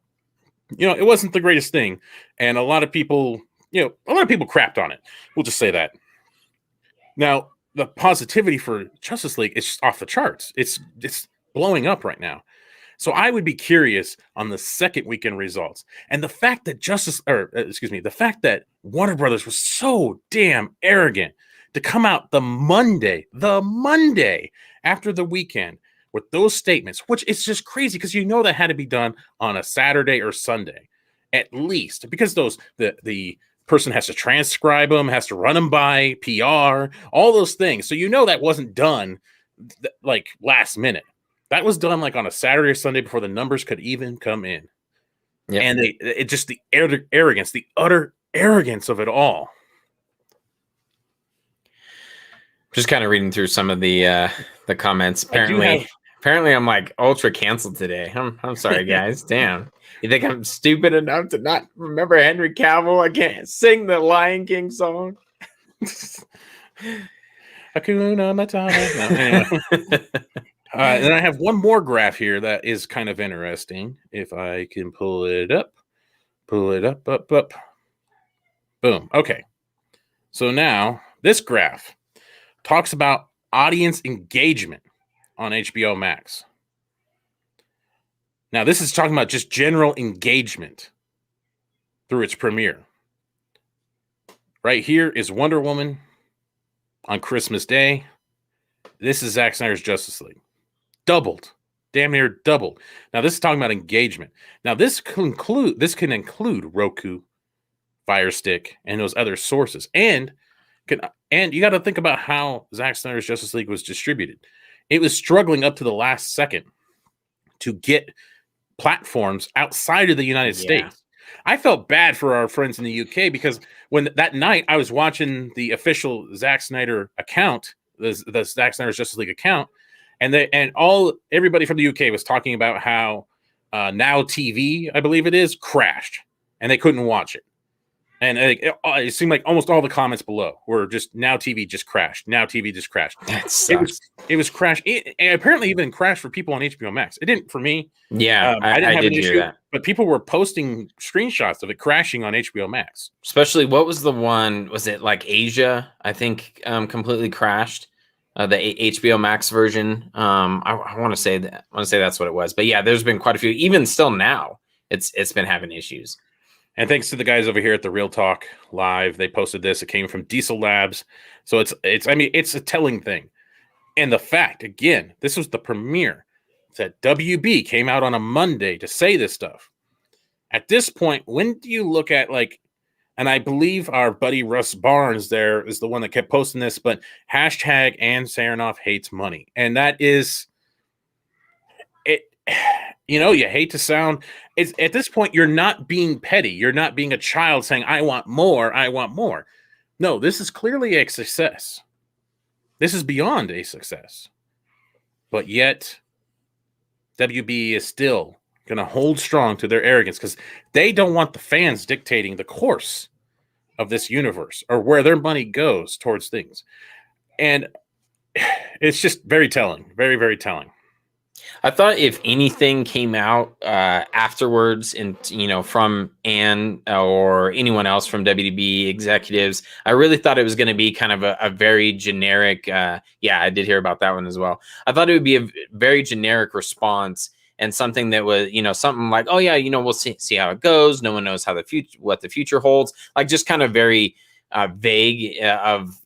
Speaker 1: it wasn't the greatest thing. And a lot of people crapped on it. We'll just say that. Now, the positivity for Justice League is just off the charts. It's blowing up right now. So I would be curious on the second weekend results. And the fact that the fact that Warner Brothers was so damn arrogant to come out the Monday after the weekend with those statements, which is just crazy because that had to be done on a Saturday or Sunday, at least, because the person has to transcribe them, has to run them by PR, all those things. So that wasn't done like last minute. That was done like on a Saturday or Sunday before the numbers could even come in. Yep. And the arrogance, the utter arrogance of it all.
Speaker 2: Just kind of reading through some of the comments. Apparently I'm like ultra canceled today. I'm sorry, guys. Damn. You think I'm stupid enough to not remember Henry Cavill? I can't sing the Lion King song.
Speaker 1: Hakuna Matata. No, anyway. Then I have one more graph here that is kind of interesting. If I can pull it up. Up. Boom. Okay. So now this graph talks about audience engagement on HBO Max. Now, this is talking about just general engagement through its premiere. Right here is Wonder Woman on Christmas Day. This is Zack Snyder's Justice League. Doubled. Damn near doubled. Now, this is talking about engagement. Now, this can include Roku, Fire Stick, and those other sources. And you got to think about how Zack Snyder's Justice League was distributed. It was struggling up to the last second to get platforms outside of the United States. I felt bad for our friends in the UK because when that night I was watching the official Zack Snyder account, the Zack Snyder's Justice League account, and everybody from the UK was talking about how Now TV, I believe it is, crashed and they couldn't watch it. And it seemed like almost all the comments below were just Now TV just crashed. Now TV just crashed.
Speaker 2: That sucks.
Speaker 1: It was crashed. It apparently even crashed for people on HBO Max. It didn't for me.
Speaker 2: Yeah, I didn't have an issue, that.
Speaker 1: But people were posting screenshots of it crashing on HBO Max.
Speaker 2: Especially, what was the one? Was it like Asia? I think completely crashed. The HBO Max version. I want to say that. I want to say that's what it was. But yeah, there's been quite a few. Even still now, it's been having issues.
Speaker 1: And thanks to the guys over here at the Real Talk Live, they posted this. It came from Diesel Labs, so it's a telling thing. And the fact, again, this was the premiere that WB came out on a Monday to say this stuff. At this point, when do you look at and I believe our buddy Russ Barnes there is the one that kept posting this, but hashtag Ann Saronoff hates money, and that is it. You hate to sound. It's at this point you're not being petty. You're not being a child saying, "I want more. I want more." No, this is clearly a success. This is beyond a success. But yet, WB is still going to hold strong to their arrogance because they don't want the fans dictating the course of this universe or where their money goes towards things. And it's just very telling. Very, very telling.
Speaker 2: I thought if anything came out afterwards, and from Ann or anyone else from WB executives, I really thought it was going to be kind of a very generic. I did hear about that one as well. I thought it would be a very generic response and something that was, something like, oh yeah, we'll see how it goes. No one knows what the future holds. Like just kind of very vague of,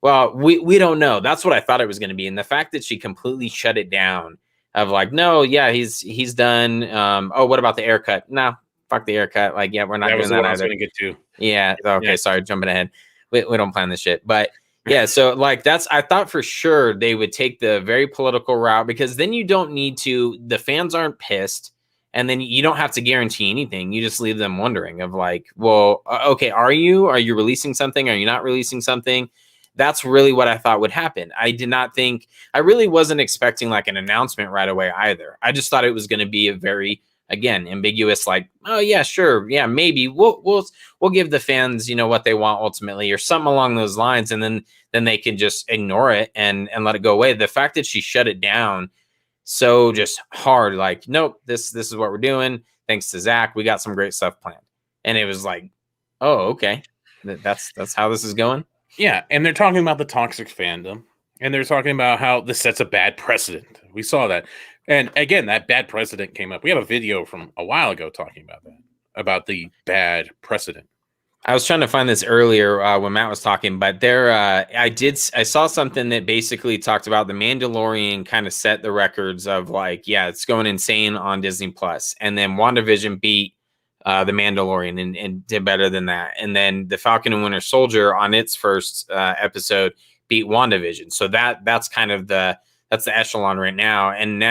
Speaker 2: well, we don't know. That's what I thought it was going to be. And the fact that she completely shut it down of no, yeah, he's done. What about the haircut? No, fuck the haircut. We're not doing that either. I was going to get to. Yeah. Okay. Yeah. Sorry. Jumping ahead. We don't plan this shit, but yeah. So I thought for sure they would take the very political route because then you don't need to, the fans aren't pissed. And then you don't have to guarantee anything. You just leave them wondering of well, okay, are you releasing something? Are you not releasing something? that's really what I thought would happen. I really wasn't expecting like an announcement right away either. I just thought it was going to be a very, again, ambiguous, like, oh yeah, sure, yeah, maybe we'll give the fans, what they want ultimately, or something along those lines, and then they can just ignore it and let it go away. The fact that she shut it down so just hard, like, nope, this is what we're doing. Thanks to Zack, we got some great stuff planned. And it was like, oh, okay, that's how this is going.
Speaker 1: Yeah, and they're talking about the toxic fandom, and they're talking about how this sets a bad precedent. We saw that. And again, that bad precedent came up. We have a video from a while ago talking about that, about the bad precedent.
Speaker 2: I was trying to find this earlier when Matt was talking, but I saw something that basically talked about the Mandalorian kind of set the records of like, yeah, it's going insane on Disney Plus, and then WandaVision beat the Mandalorian and did better than that, and then the Falcon and Winter Soldier on its first episode beat WandaVision. So that's kind of that's the echelon right now, and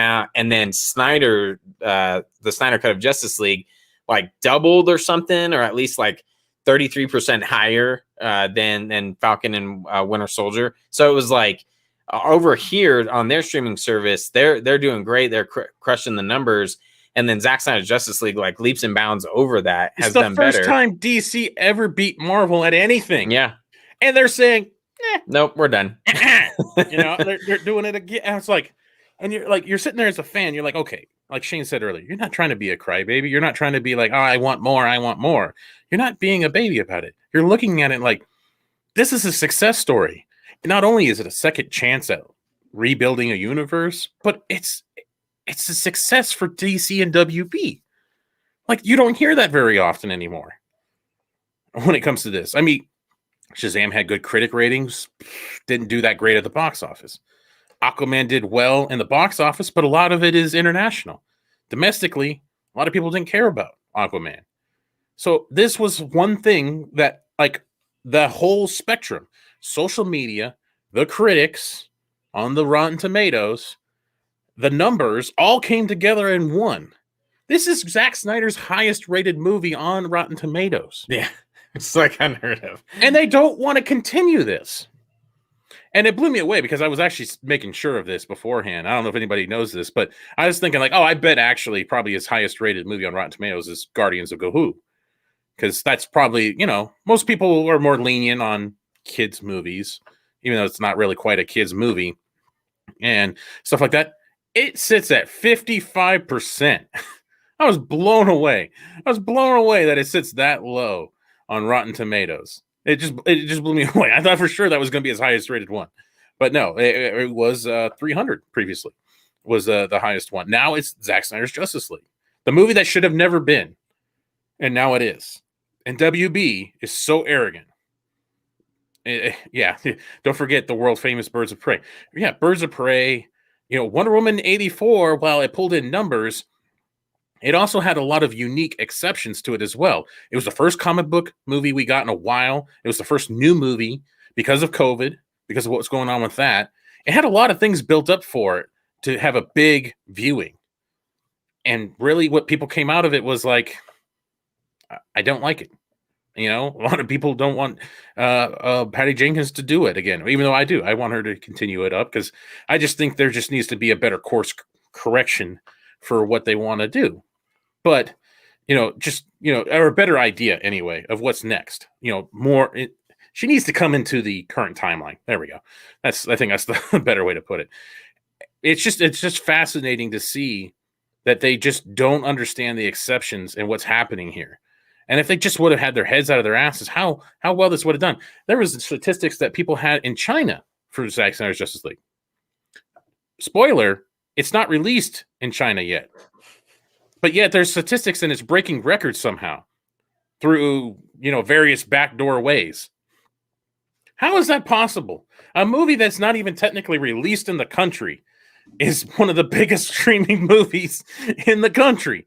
Speaker 2: then Snyder, the Snyder cut of Justice League, like doubled or something, or at least like 33% higher than Falcon and Winter Soldier. So it was like over here on their streaming service, they're doing great. They're crushing the numbers. And then Zack Snyder's Justice League, like leaps and bounds over that, has done better.
Speaker 1: It's the first time DC ever beat Marvel at anything.
Speaker 2: Yeah.
Speaker 1: And they're saying,
Speaker 2: nope, we're done.
Speaker 1: They're doing it again. And it's like, and you're sitting there as a fan, you're like, okay, like Shane said earlier, you're not trying to be a crybaby. You're not trying to be like, oh, I want more. You're not being a baby about it. You're looking at it like, this is a success story. And not only is it a second chance at rebuilding a universe, but it's a success for DC and WB. Like, you don't hear that very often anymore when it comes to this. I mean, Shazam had good critic ratings, didn't do that great at the box office. Aquaman did well in the box office, but a lot of it is international. Domestically, a lot of people didn't care about Aquaman. So this was one thing that, like, the whole spectrum, social media, the critics on the Rotten Tomatoes, the numbers all came together in one. This is Zack Snyder's highest rated movie on Rotten Tomatoes.
Speaker 2: Yeah, it's like unheard of.
Speaker 1: And they don't want to continue this. And it blew me away because I was actually making sure of this beforehand. I don't know if anybody knows this, but I was thinking like, oh, I bet actually probably his highest rated movie on Rotten Tomatoes is Guardians of Gahoo. Because that's probably, most people are more lenient on kids' movies, even though it's not really quite a kids' movie and stuff like that. It sits at 55%. I was blown away. That it sits that low on Rotten Tomatoes. It just blew me away. I thought for sure that was going to be his highest rated one, but no, it was 300 previously was the highest one. Now it's Zack Snyder's Justice League, the movie that should have never been, and now it is. And WB is so arrogant. Yeah, don't forget the world famous Birds of Prey. Yeah, Birds of Prey. Wonder Woman 84. While it pulled in numbers, it also had a lot of unique exceptions to it as well. It was the first comic book movie we got in a while. It was the first new movie because of COVID, because of what was going on with that. It had a lot of things built up for it to have a big viewing. And really what people came out of it was like, I don't like it. A lot of people don't want Patty Jenkins to do it again, even though I do. I want her to continue it up because I just think there just needs to be a better course correction for what they want to do. But, or a better idea anyway of what's next. She needs to come into the current timeline. There we go. I think that's the better way to put it. It's just fascinating to see that they just don't understand the exceptions and what's happening here. And if they just would have had their heads out of their asses, how well this would have done. There was statistics that people had in China for Zack Snyder's Justice League. Spoiler, it's not released in China yet. But yet there's statistics and it's breaking records somehow through, various backdoor ways. How is that possible? A movie that's not even technically released in the country is one of the biggest streaming movies in the country.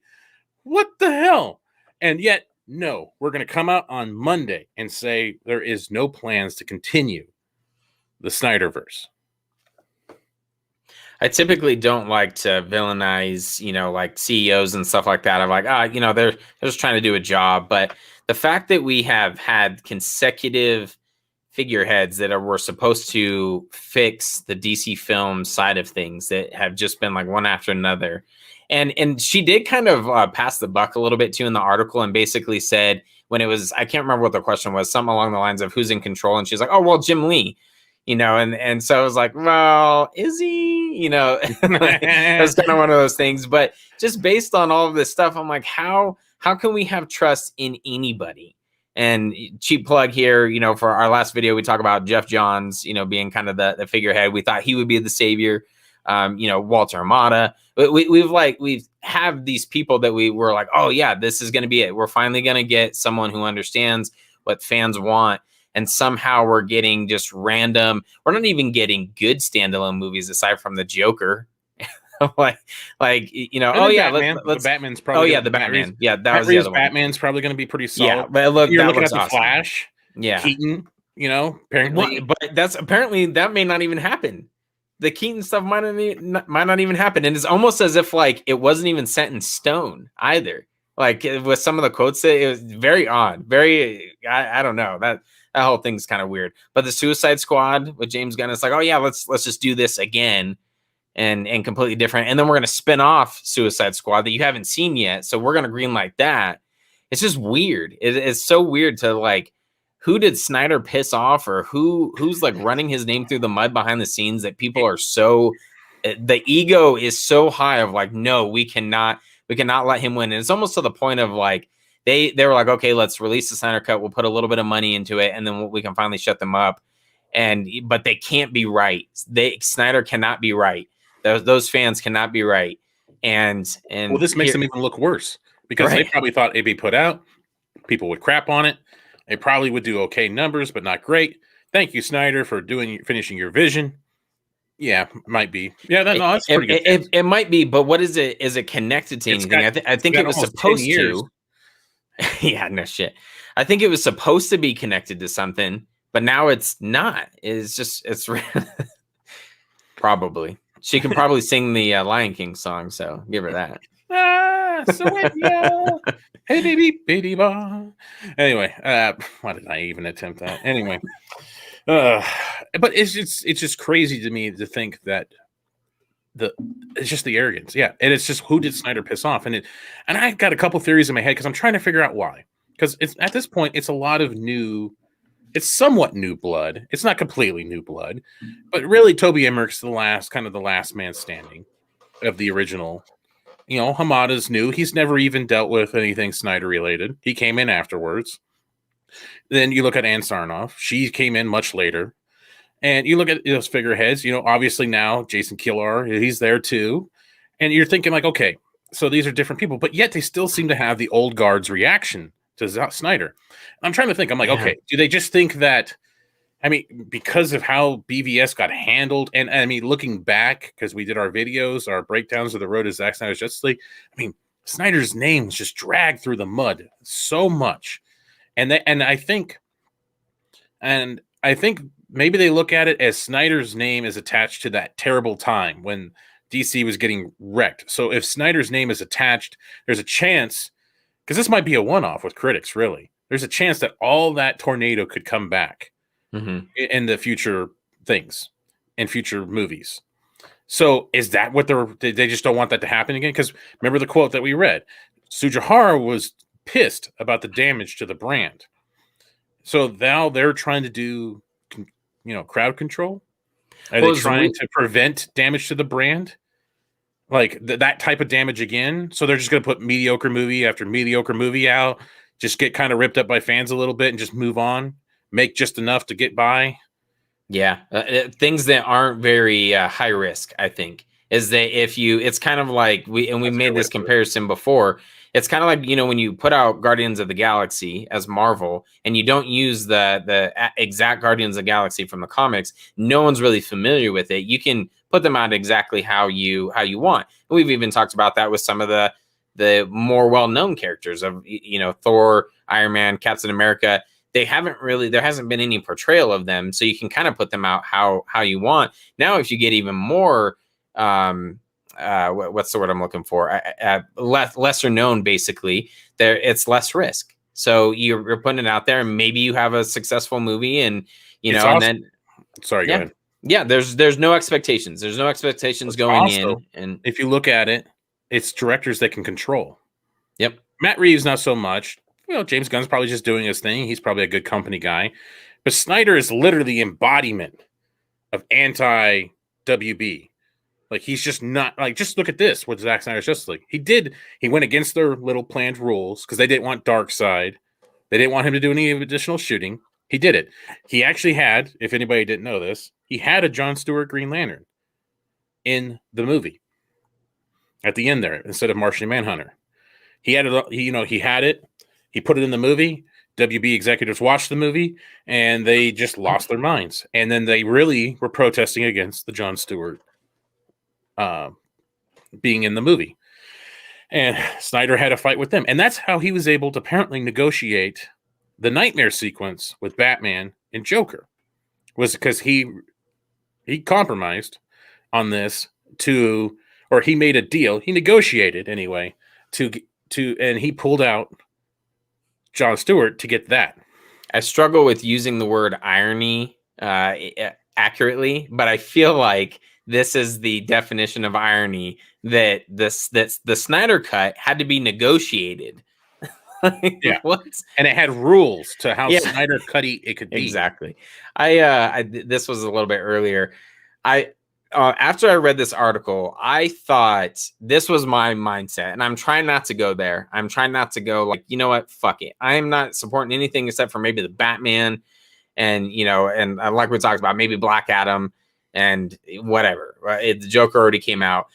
Speaker 1: What the hell? And yet, no, we're going to come out on Monday and say there is no plans to continue the Snyderverse.
Speaker 2: I typically don't like to villainize, like CEOs and stuff like that. I'm like, they're just trying to do a job. But the fact that we have had consecutive figureheads that were supposed to fix the DC film side of things that have just been like one after another. And she did kind of pass the buck a little bit too in the article, and basically said, when it was, I can't remember what the question was, something along the lines of who's in control, and she's like, oh well, Jim Lee, you know, and so I was like, well, is he, you know? It was kind of one of those things. But just based on all of this stuff, I'm like, how can we have trust in anybody? And cheap plug here, you know, for our last video, we talk about Jeff Johns, you know, being kind of the figurehead. We thought he would be the savior. You know, Walter Amada. We have these people that we were like, oh yeah, this is going to be it. We're finally going to get someone who understands what fans want. And somehow we're getting just random. We're not even getting good standalone movies aside from the Joker. like you know,
Speaker 1: and
Speaker 2: yeah,
Speaker 1: Batman.
Speaker 2: let's.
Speaker 1: The Batman's probably.
Speaker 2: Oh yeah, the Batman. Yeah, that was the other one.
Speaker 1: Batman's probably going to be pretty solid.
Speaker 2: Yeah, but look,
Speaker 1: you're
Speaker 2: that
Speaker 1: looking
Speaker 2: looks
Speaker 1: at the
Speaker 2: awesome.
Speaker 1: Flash.
Speaker 2: Yeah,
Speaker 1: Keaton. You know, apparently,
Speaker 2: but that's apparently that may not even happen. The Keaton stuff might not even happen, and it's almost as if like it wasn't even set in stone either. Like with some of the quotes, it was very odd. Very, I don't know, that whole thing's kind of weird. But the Suicide Squad with James Gunn, it's like, oh yeah, let's just do this again, and completely different. And then we're gonna spin off Suicide Squad that you haven't seen yet, so we're gonna greenlight that. It's just weird. It's so weird to like. Who did Snyder piss off, or who's like running his name through the mud behind the scenes that people are so, the ego is so high of like, no, we cannot let him win. And it's almost to the point of like, they were like, okay, let's release the Snyder Cut. We'll put a little bit of money into it, and then we can finally shut them up. But they can't be right. Snyder cannot be right. Those fans cannot be right. And
Speaker 1: well, this makes them even look worse because they probably thought it'd be put out. People would crap on it. It probably would do okay numbers, but not great. Thank you, Snyder, for finishing your vision. Yeah, might be. Yeah, that's pretty good.
Speaker 2: It might be, but what is it? Is it connected to anything? I think it was supposed to. Yeah, no shit. I think it was supposed to be connected to something, but now it's not. It's probably. She can probably sing the Lion King song, so give her that.
Speaker 1: Hey baby, baby ba. Anyway, why did I even attempt that? Anyway, but it's just crazy to me to think that it's just the arrogance, yeah, and it's just who did Snyder piss off, and I've got a couple theories in my head because I'm trying to figure out why. Because it's at this point, it's a lot of new, it's somewhat new blood. It's not completely new blood, but really, Toby Emmerich's the last man standing of the original. You know, Hamada's new. He's never even dealt with anything Snyder related. He came in afterwards. Then you look at Ann Sarnoff. She came in much later. And you look at those figureheads. You know, obviously now Jason Kilar, he's there too. And you're thinking like, okay, so these are different people. But yet they still seem to have the old guard's reaction to Snyder. And I'm trying to think. I'm like, okay, do they just think that, I mean, because of how BVS got handled, and I mean, looking back, because we did our videos, our breakdowns of the road to Zack Snyder's Justice League, I mean, Snyder's name was just dragged through the mud so much. And I think maybe they look at it as Snyder's name is attached to that terrible time when DC was getting wrecked. So if Snyder's name is attached, there's a chance, because this might be a one-off with critics, really. There's a chance that all that tornado could come back. Mm-hmm. In the future things, in future movies. So is that what they just don't want that to happen again? Because remember the quote that we read, Sujihara was pissed about the damage to the brand. So now they're trying to do, crowd control. Are they trying to prevent damage to the brand? Like that type of damage again? So they're just going to put mediocre movie after mediocre movie out, just get kind of ripped up by fans a little bit and just move on? Make just enough to get by.
Speaker 2: Yeah. Things that aren't very high risk, I think, is that it's kind of like we made this comparison before. It's kind of like, when you put out Guardians of the Galaxy as Marvel and you don't use the exact Guardians of the Galaxy from the comics, no one's really familiar with it. You can put them out exactly how you want. And we've even talked about that with some of the more well-known characters of, Thor, Iron Man, Captain America. There hasn't been any portrayal of them, so you can kind of put them out how you want. Now, if you get even more, what's the word I'm looking for? Lesser known, basically, it's less risk. So you're putting it out there, and maybe you have a successful movie, and you
Speaker 1: It's
Speaker 2: know, and
Speaker 1: also,
Speaker 2: then
Speaker 1: sorry, go
Speaker 2: yeah,
Speaker 1: ahead.
Speaker 2: yeah. There's no expectations. There's no expectations going
Speaker 1: Also,
Speaker 2: in, and
Speaker 1: if you look at it, it's directors that can control.
Speaker 2: yep,
Speaker 1: Matt Reeves, not so much. James Gunn's probably just doing his thing. He's probably a good company guy. But Snyder is literally the embodiment of anti WB. Like, he's just not, like, just look at this with Zack Snyder's Justice League. He went against their little planned rules because they didn't want Darkseid. They didn't want him to do any additional shooting. He did it. He actually had, if anybody didn't know this, he had a Jon Stewart Green Lantern in the movie at the end there instead of Martian Manhunter. He had it, he had it. He put it in the movie. WB executives watched the movie and they just lost their minds. And then they really were protesting against the Jon Stewart being in the movie. And Snyder had a fight with them. And that's how he was able to apparently negotiate the nightmare sequence with Batman and Joker, was because he compromised on this or he made a deal. He negotiated anyway and he pulled out Jon Stewart to get that.
Speaker 2: I struggle with using the word irony accurately, but I feel like this is the definition of irony, that the Snyder cut had to be negotiated.
Speaker 1: Yeah.
Speaker 2: What?
Speaker 1: And it had rules to how Snyder cutty it could be.
Speaker 2: Exactly. This was a little bit earlier. After I read this article, I thought this was my mindset, and I'm trying not to go there. I'm trying not to go like, you know what, fuck it. I am not supporting anything except for maybe the Batman, and and like we talked about, maybe Black Adam and whatever. The Joker already came out.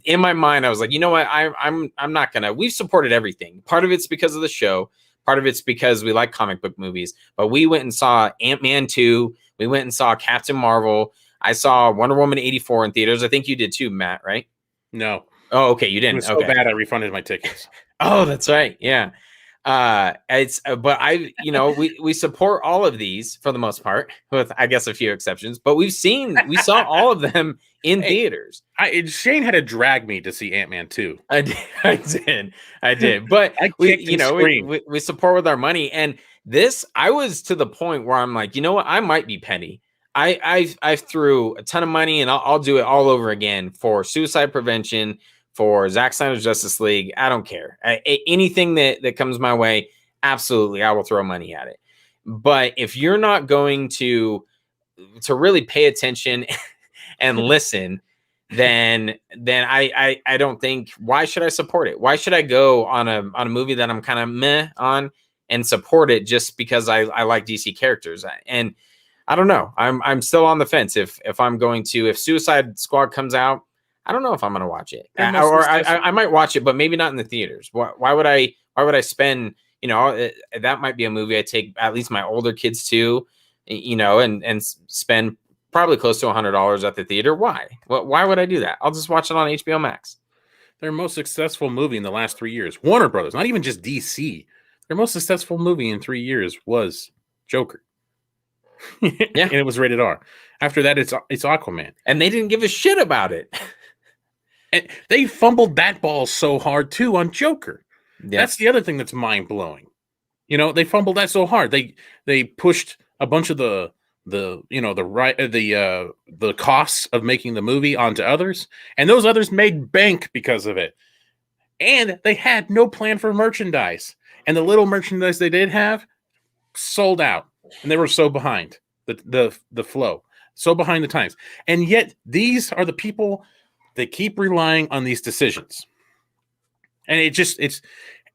Speaker 2: In my mind, I was like, you know what, I'm not gonna. We've supported everything. Part of it's because of the show. Part of it's because we like comic book movies. But we went and saw Ant-Man 2. We went and saw Captain Marvel. I saw Wonder Woman 84 in theaters. I think you did too, Matt, right?
Speaker 1: No.
Speaker 2: Oh, okay. You didn't.
Speaker 1: It was so bad I refunded my tickets.
Speaker 2: Oh, that's right. Yeah. But we support all of these for the most part, with I guess a few exceptions. But we saw all of them in theaters.
Speaker 1: Shane had to drag me to see Ant-Man 2.
Speaker 2: I did. But we support with our money. And this, I was to the point where I'm like, you know what? I might be petty. I threw a ton of money, and I'll do it all over again for suicide prevention, for Zack Snyder's Justice League. I don't care. Anything that comes my way, absolutely, I will throw money at it. But if you're not going to really pay attention and listen, then I don't think, why should I support it? Why should I go on a movie that I'm kind of meh on and support it just because I like DC characters? And I don't know. I'm still on the fence. If Suicide Squad comes out, I don't know if I'm going to watch it. I might watch it, but maybe not in the theaters. Why would I spend, that might be a movie I take at least my older kids to, and spend probably close to $100 at the theater. Why? Why would I do that? I'll just watch it on HBO Max.
Speaker 1: Their most successful movie in the last 3 years, Warner Brothers, not even just DC, their most successful movie in 3 years was Joker. Yeah, and it was rated R. After that, it's Aquaman,
Speaker 2: and they didn't give a shit about it.
Speaker 1: And they fumbled that ball so hard too on Joker. Yeah. That's the other thing that's mind blowing. They fumbled that so hard. They pushed a bunch of the costs of making the movie onto others, and those others made bank because of it. And they had no plan for merchandise, and the little merchandise they did have sold out. And they were so behind the flow, so behind the times. And yet these are the people that keep relying on these decisions. And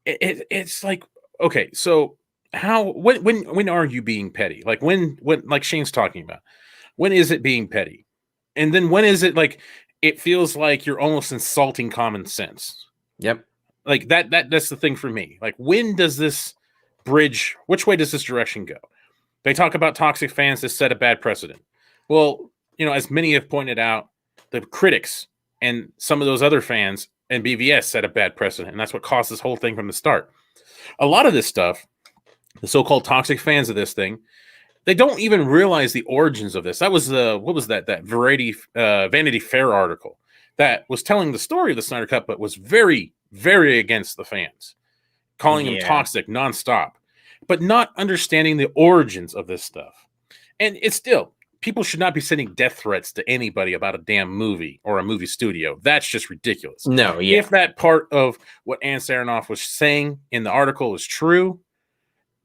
Speaker 1: it's like, okay, so when are you being petty? Like when like Shane's talking about, when is it being petty? And then when is it like, it feels like you're almost insulting common sense?
Speaker 2: Yep.
Speaker 1: Like that's the thing for me. Like, when does this bridge, which way does this direction go? They talk about toxic fans that set a bad precedent. Well, as many have pointed out, the critics and some of those other fans and BVS set a bad precedent, and that's what caused this whole thing from the start. A lot of this stuff, the so-called toxic fans of this thing, they don't even realize the origins of this. That was that Vanity Fair article that was telling the story of the Snyder Cut, but was very, very against the fans, calling them toxic nonstop, but not understanding the origins of this stuff. And it's still, people should not be sending death threats to anybody about a damn movie or a movie studio. That's just ridiculous.
Speaker 2: No, yeah.
Speaker 1: If that part of what Ann Saronoff was saying in the article is true,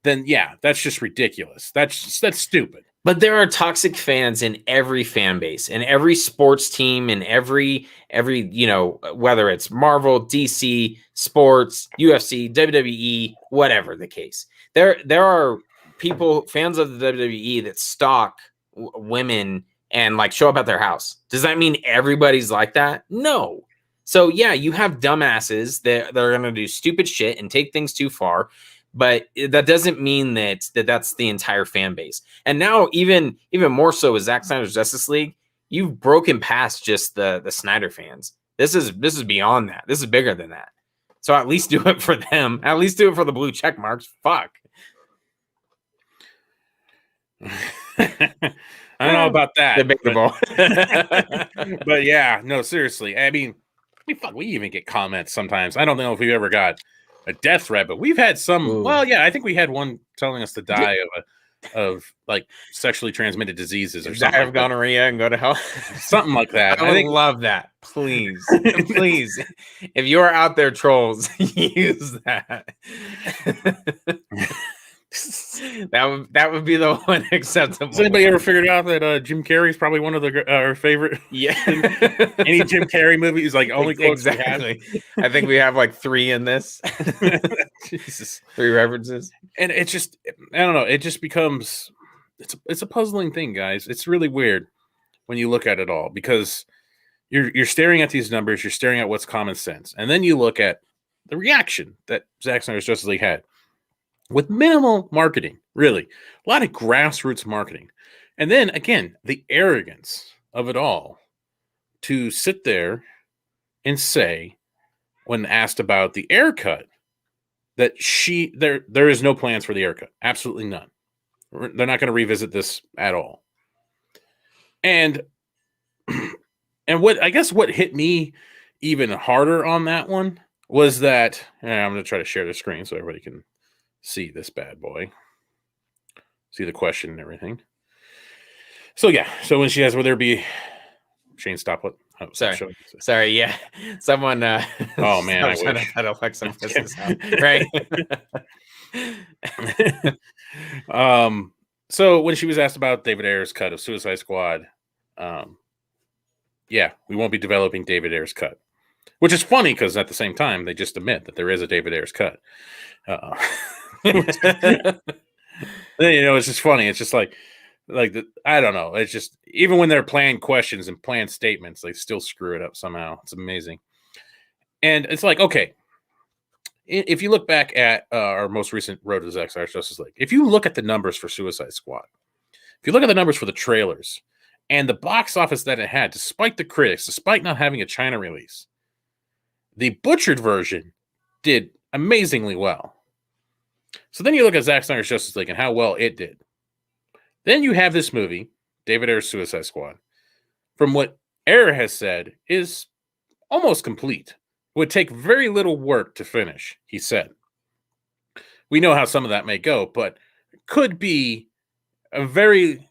Speaker 1: then yeah, that's just ridiculous. That's stupid.
Speaker 2: But there are toxic fans in every fan base, in every sports team, in every whether it's Marvel, DC, sports, UFC, WWE, whatever the case. There are people, fans of the WWE, that stalk women and like show up at their house. Does that mean everybody's like that? No. So yeah, you have dumbasses that are going to do stupid shit and take things too far. But that doesn't mean that's the entire fan base. And now even more so with Zack Snyder's Justice League, you've broken past just the Snyder fans. This is beyond that. This is bigger than that. So at least do it for them. At least do it for the blue check marks. Fuck.
Speaker 1: I don't know about that.
Speaker 2: Debatable.
Speaker 1: But yeah, no, seriously. I mean, fuck, we even get comments sometimes. I don't know if we've ever got a death threat, but we've had some. Ooh. Well, yeah, I think we had one telling us to die of like sexually transmitted diseases or something.
Speaker 2: Die of gonorrhea and go to hell.
Speaker 1: Something like that.
Speaker 2: I would love that. Please, please. If you are out there, trolls, use that. That would be the one acceptable.
Speaker 1: Has anybody ever figured out that Jim Carrey is probably one of our favorite?
Speaker 2: Yeah.
Speaker 1: Any Jim Carrey movie is like only
Speaker 2: exactly. I think we have like 3 in this.
Speaker 1: Jesus.
Speaker 2: 3 references.
Speaker 1: And it just, I don't know. It just becomes, it's a puzzling thing, guys. It's really weird when you look at it all, because you're staring at these numbers, you're staring at what's common sense, and then you look at the reaction that Zack Snyder's Justice League had. With minimal marketing, really. A lot of grassroots marketing. And then, again, the arrogance of it all to sit there and say, when asked about the Ayer cut, that there is no plans for the Ayer cut. Absolutely none. They're not going to revisit this at all. And what hit me even harder on that one was that, I'm going to try to share the screen so everybody can see this bad boy, see the question and everything. So yeah, so when she has, will there be Shane? Stop what? Oh,
Speaker 2: sorry. Yeah, someone.
Speaker 1: Oh man, I wish.
Speaker 2: That Alexa pisses out.
Speaker 1: Right. So when she was asked about David Ayer's cut of Suicide Squad, yeah, we won't be developing David Ayer's cut, which is funny because at the same time they just admit that there is a David Ayer's cut. It's just funny. It's just like I don't know. It's just, even when they're playing questions and playing statements, they still screw it up somehow. It's amazing. And it's like, okay, if you look back at our most recent Road to Zack Snyder's Justice League, if you look at the numbers for Suicide Squad, if you look at the numbers for the trailers and the box office that it had, despite the critics, despite not having a China release, the butchered version did amazingly well. So then you look at Zack Snyder's Justice League and how well it did. Then you have this movie, David Ayer's Suicide Squad, from what Ayer has said is almost complete. It would take very little work to finish, he said. We know how some of that may go, but it could be a very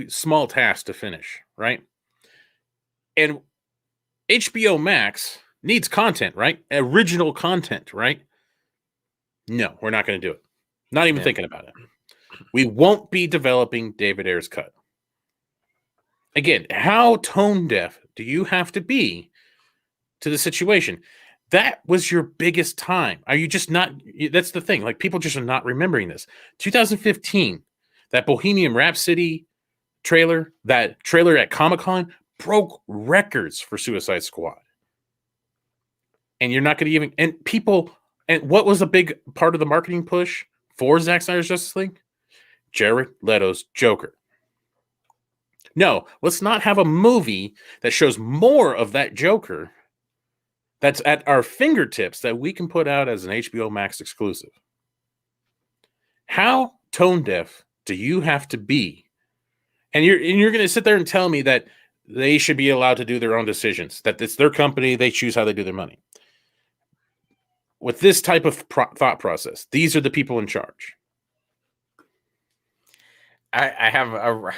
Speaker 1: small task to finish, right? And HBO Max needs content, right? Original content, right? No, we're not going to do it. Not even thinking about it. We won't be developing David Ayer's cut. Again, how tone deaf do you have to be to the situation? That was your biggest time. Are you just not? That's the thing. Like, people just are not remembering this. 2015, that Bohemian Rhapsody trailer, that trailer at Comic-Con, broke records for Suicide Squad. And you're not going to even, and people, and what was a big part of the marketing push for Zack Snyder's Justice League? Jared Leto's Joker. No, let's not have a movie that shows more of that Joker that's at our fingertips that we can put out as an HBO Max exclusive. How tone deaf do you have to be? And you're going to sit there and tell me that they should be allowed to do their own decisions, that it's their company, they choose how they do their money. With this type of thought process, these are the people in charge.
Speaker 2: I have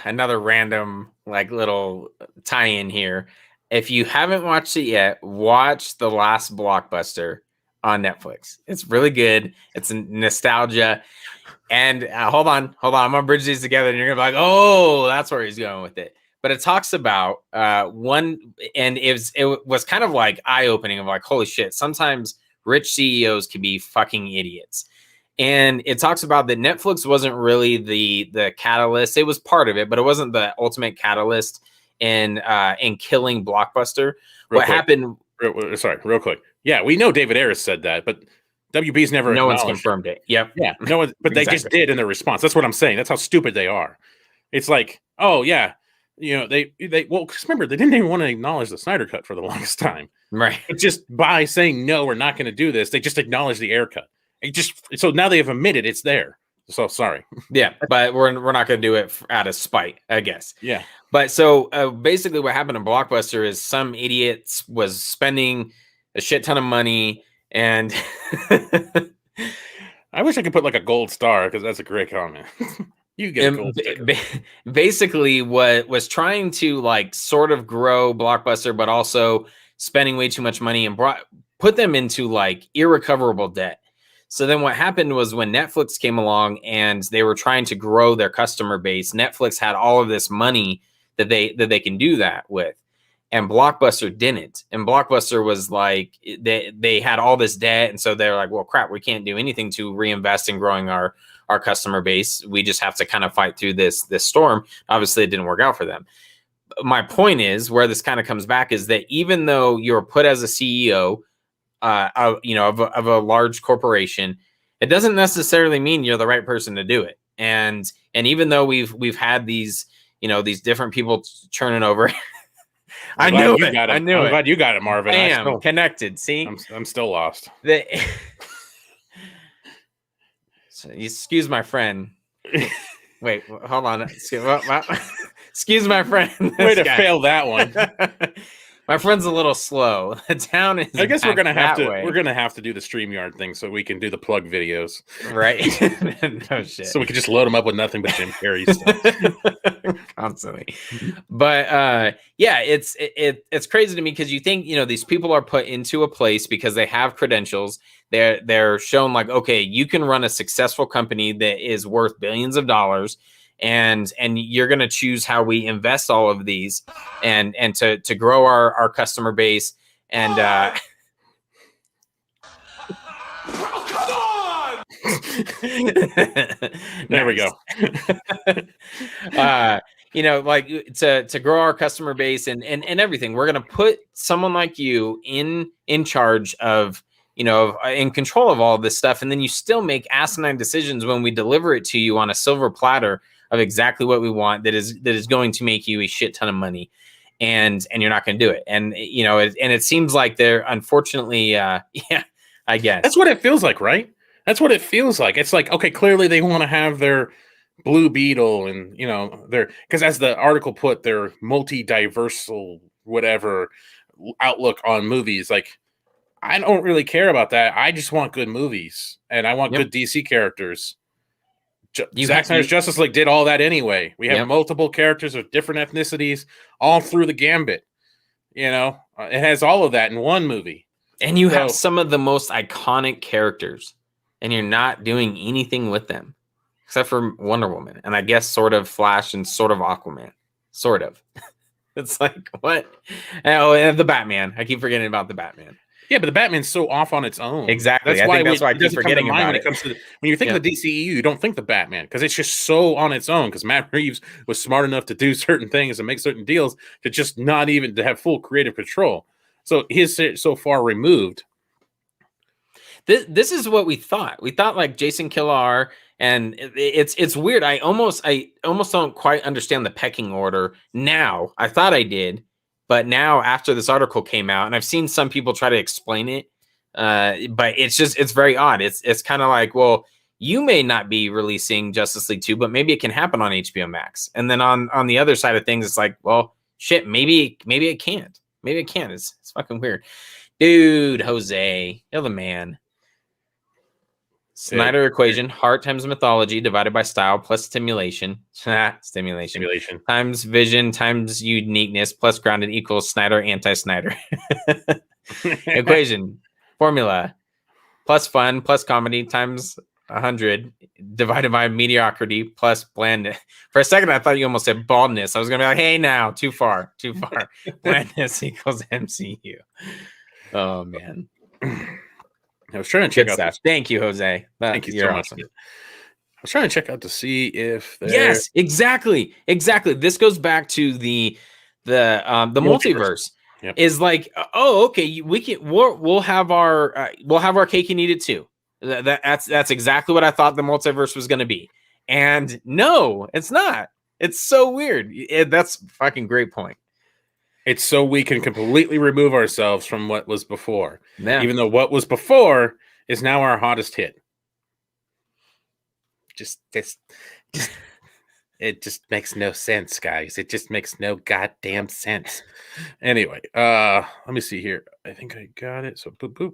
Speaker 2: another random like little tie-in here. If you haven't watched it yet, watch The Last Blockbuster on Netflix. It's really good. It's a nostalgia. And hold on. I'm gonna bridge these together, and you're gonna be like, "Oh, that's where he's going with it." But it talks about one, and it was kind of like eye-opening of like, holy shit. Sometimes rich CEOs can be fucking idiots. And it talks about that Netflix wasn't really the catalyst. It was part of it, but it wasn't the ultimate catalyst in killing Blockbuster.
Speaker 1: Real
Speaker 2: What
Speaker 1: quick.
Speaker 2: happened?
Speaker 1: Real quick. Yeah, we know David Ayers said that, but WB's never
Speaker 2: No one's
Speaker 1: acknowledged
Speaker 2: confirmed it. Yep.
Speaker 1: Yeah, no one, but they just did in their response. That's what I'm saying. That's how stupid they are. It's like, oh yeah, they well, because remember they didn't even want to acknowledge the Snyder cut for the longest time,
Speaker 2: Right?
Speaker 1: But just by saying no, we're not going to do this, they just acknowledged the air cut. So now they have admitted it's there. So sorry.
Speaker 2: Yeah, but we're not going to do it out of spite, I guess.
Speaker 1: Yeah.
Speaker 2: But so basically, what happened in Blockbuster is some idiots was spending a shit ton of money, and
Speaker 1: I wish I could put like a gold star because that's a great comment. You get a gold sticker.
Speaker 2: Basically, what was trying to like sort of grow Blockbuster, but also spending way too much money and put them into like irrecoverable debt. So then what happened was when Netflix came along and they were trying to grow their customer base, Netflix had all of this money that they can do that with. And Blockbuster didn't. And Blockbuster was like, they had all this debt. And so they're like, well, crap, we can't do anything to reinvest in growing our customer base. We just have to kind of fight through this storm. Obviously, it didn't work out for them. My point is, where this kind of comes back is that even though you're put as a CEO, of a large corporation, it doesn't necessarily mean you're the right person to do it. And even though we've had these different people churning over. I knew it. I'm
Speaker 1: glad you got it, Marvin.
Speaker 2: Bam, connected. See,
Speaker 1: I'm still lost.
Speaker 2: So, excuse my friend. Wait, hold on. Excuse my friend.
Speaker 1: Way to fail that one.
Speaker 2: My friend's a little slow. The town is.
Speaker 1: I guess we're gonna have to do the StreamYard thing so we can do the plug videos,
Speaker 2: right? No shit.
Speaker 1: So we can just load them up with nothing but Jim Carrey stuff
Speaker 2: constantly. But yeah, it's crazy to me because you think these people are put into a place because they have credentials. They're shown like, okay, you can run a successful company that is worth billions of dollars. And you're going to choose how we invest all of these and to grow our customer base. And
Speaker 1: come on! There we go.
Speaker 2: Like to grow our customer base and everything. We're going to put someone like you in charge of, in control of all of this stuff. And then you still make asinine decisions when we deliver it to you on a silver platter of exactly what we want that is going to make you a shit ton of money, and you're not going to do it. And it seems like they're unfortunately yeah, I guess
Speaker 1: that's what it feels like, right? That's what it feels like. It's like, okay, clearly they want to have their Blue Beetle and their, because as the article put, their multi-diversal whatever outlook on movies. Like, I don't really care about that. I just want good movies and I want good DC characters. Zack Snyder's Justice League did all that anyway. We have multiple characters of different ethnicities all through the gambit. It has all of that in one movie.
Speaker 2: And you have some of the most iconic characters, and you're not doing anything with them except for Wonder Woman, and I guess sort of Flash and sort of Aquaman. Sort of. It's like, what? Oh, and the Batman. I keep forgetting about the Batman.
Speaker 1: Yeah, but the Batman's so off on its own.
Speaker 2: Exactly. That's why I keep forgetting about it.
Speaker 1: When you think of the DCEU, you don't think the Batman because it's just so on its own. Because Matt Reeves was smart enough to do certain things and make certain deals to just not even to have full creative control. So he's so far removed.
Speaker 2: This is what we thought. We thought like Jason Kilar, and it's weird. I almost don't quite understand the pecking order now. I thought I did. But now, after this article came out, and I've seen some people try to explain it, but it's very odd. It's kind of like, well, you may not be releasing Justice League 2, but maybe it can happen on HBO Max. And then on the other side of things, it's like, well, shit, maybe it can't. Maybe it can. It's fucking weird. Dude, Jose, you're the man. Snyder equation, heart times mythology divided by style plus stimulation. Stimulation. Times vision times uniqueness plus grounded equals Snyder anti-Snyder. Equation, formula, plus fun plus comedy times 100 divided by mediocrity plus blandness. For a second, I thought you almost said baldness. I was going to be like, hey, now, too far. Blandness equals MCU. Oh, man.
Speaker 1: I was trying to check out this.
Speaker 2: Thank you, Jose.
Speaker 1: Thank you so much. Awesome. I was trying to check out to see if
Speaker 2: yes, exactly. This goes back to the multiverse.
Speaker 1: Yep.
Speaker 2: Is like, oh, okay, we'll have our cake and eat it too. That's exactly what I thought the multiverse was going to be, and no, it's not. It's so weird. That's a fucking great point.
Speaker 1: It's so we can completely remove ourselves from what was before.
Speaker 2: Yeah.
Speaker 1: Even though what was before is now our hottest hit. It just makes no sense, guys. It just makes no goddamn sense. Anyway, let me see here. I think I got it. So boop boop.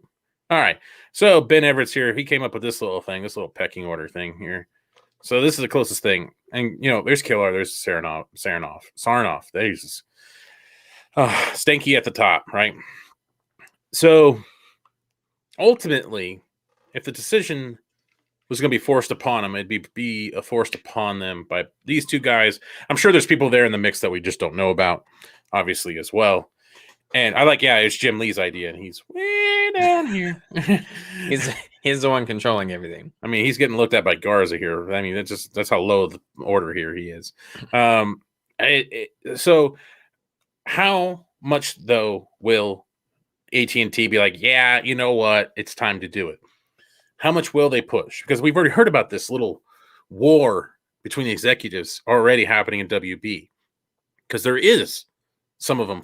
Speaker 1: All right. So Ben Everett's here. He came up with this little thing, this little pecking order thing here. So this is the closest thing. And there's Killer, there's Sarnoff. There's Stanky at the top, right? So ultimately, if the decision was going to be forced upon them, it'd be forced upon them by these two guys. I'm sure there's people there in the mix that we just don't know about, obviously, as well. And it's Jim Lee's idea, and he's way down here.
Speaker 2: he's the one controlling everything.
Speaker 1: I mean, he's getting looked at by Garza here. I mean, that's how low the order here he is. So how much, though, will AT&T be like, yeah, you know what? It's time to do it. How much will they push? Because we've already heard about this little war between the executives already happening in WB. Because there is some of them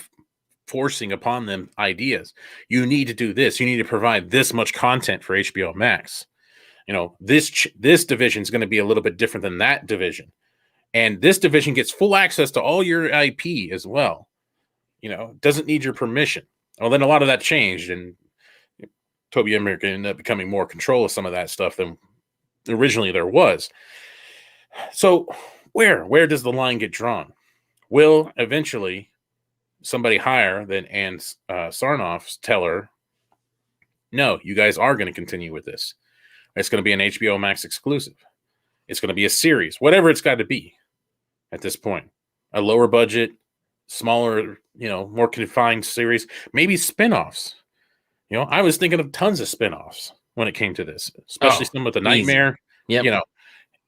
Speaker 1: forcing upon them ideas. You need to do this. You need to provide this much content for HBO Max. This division is going to be a little bit different than that division. And this division gets full access to all your IP as well. Doesn't need your permission. Well, then a lot of that changed, and Toby Emmerich ended up becoming more control of some of that stuff than originally there was. So where does the line get drawn? Will eventually somebody higher than Ann Sarnoff tell her, no, you guys are going to continue with this. It's going to be an HBO Max exclusive. It's going to be a series, whatever it's got to be at this point. A lower budget, smaller, more confined series, maybe spinoffs. I was thinking of tons of spinoffs when it came to this, especially some with the Nightmare.
Speaker 2: Yeah,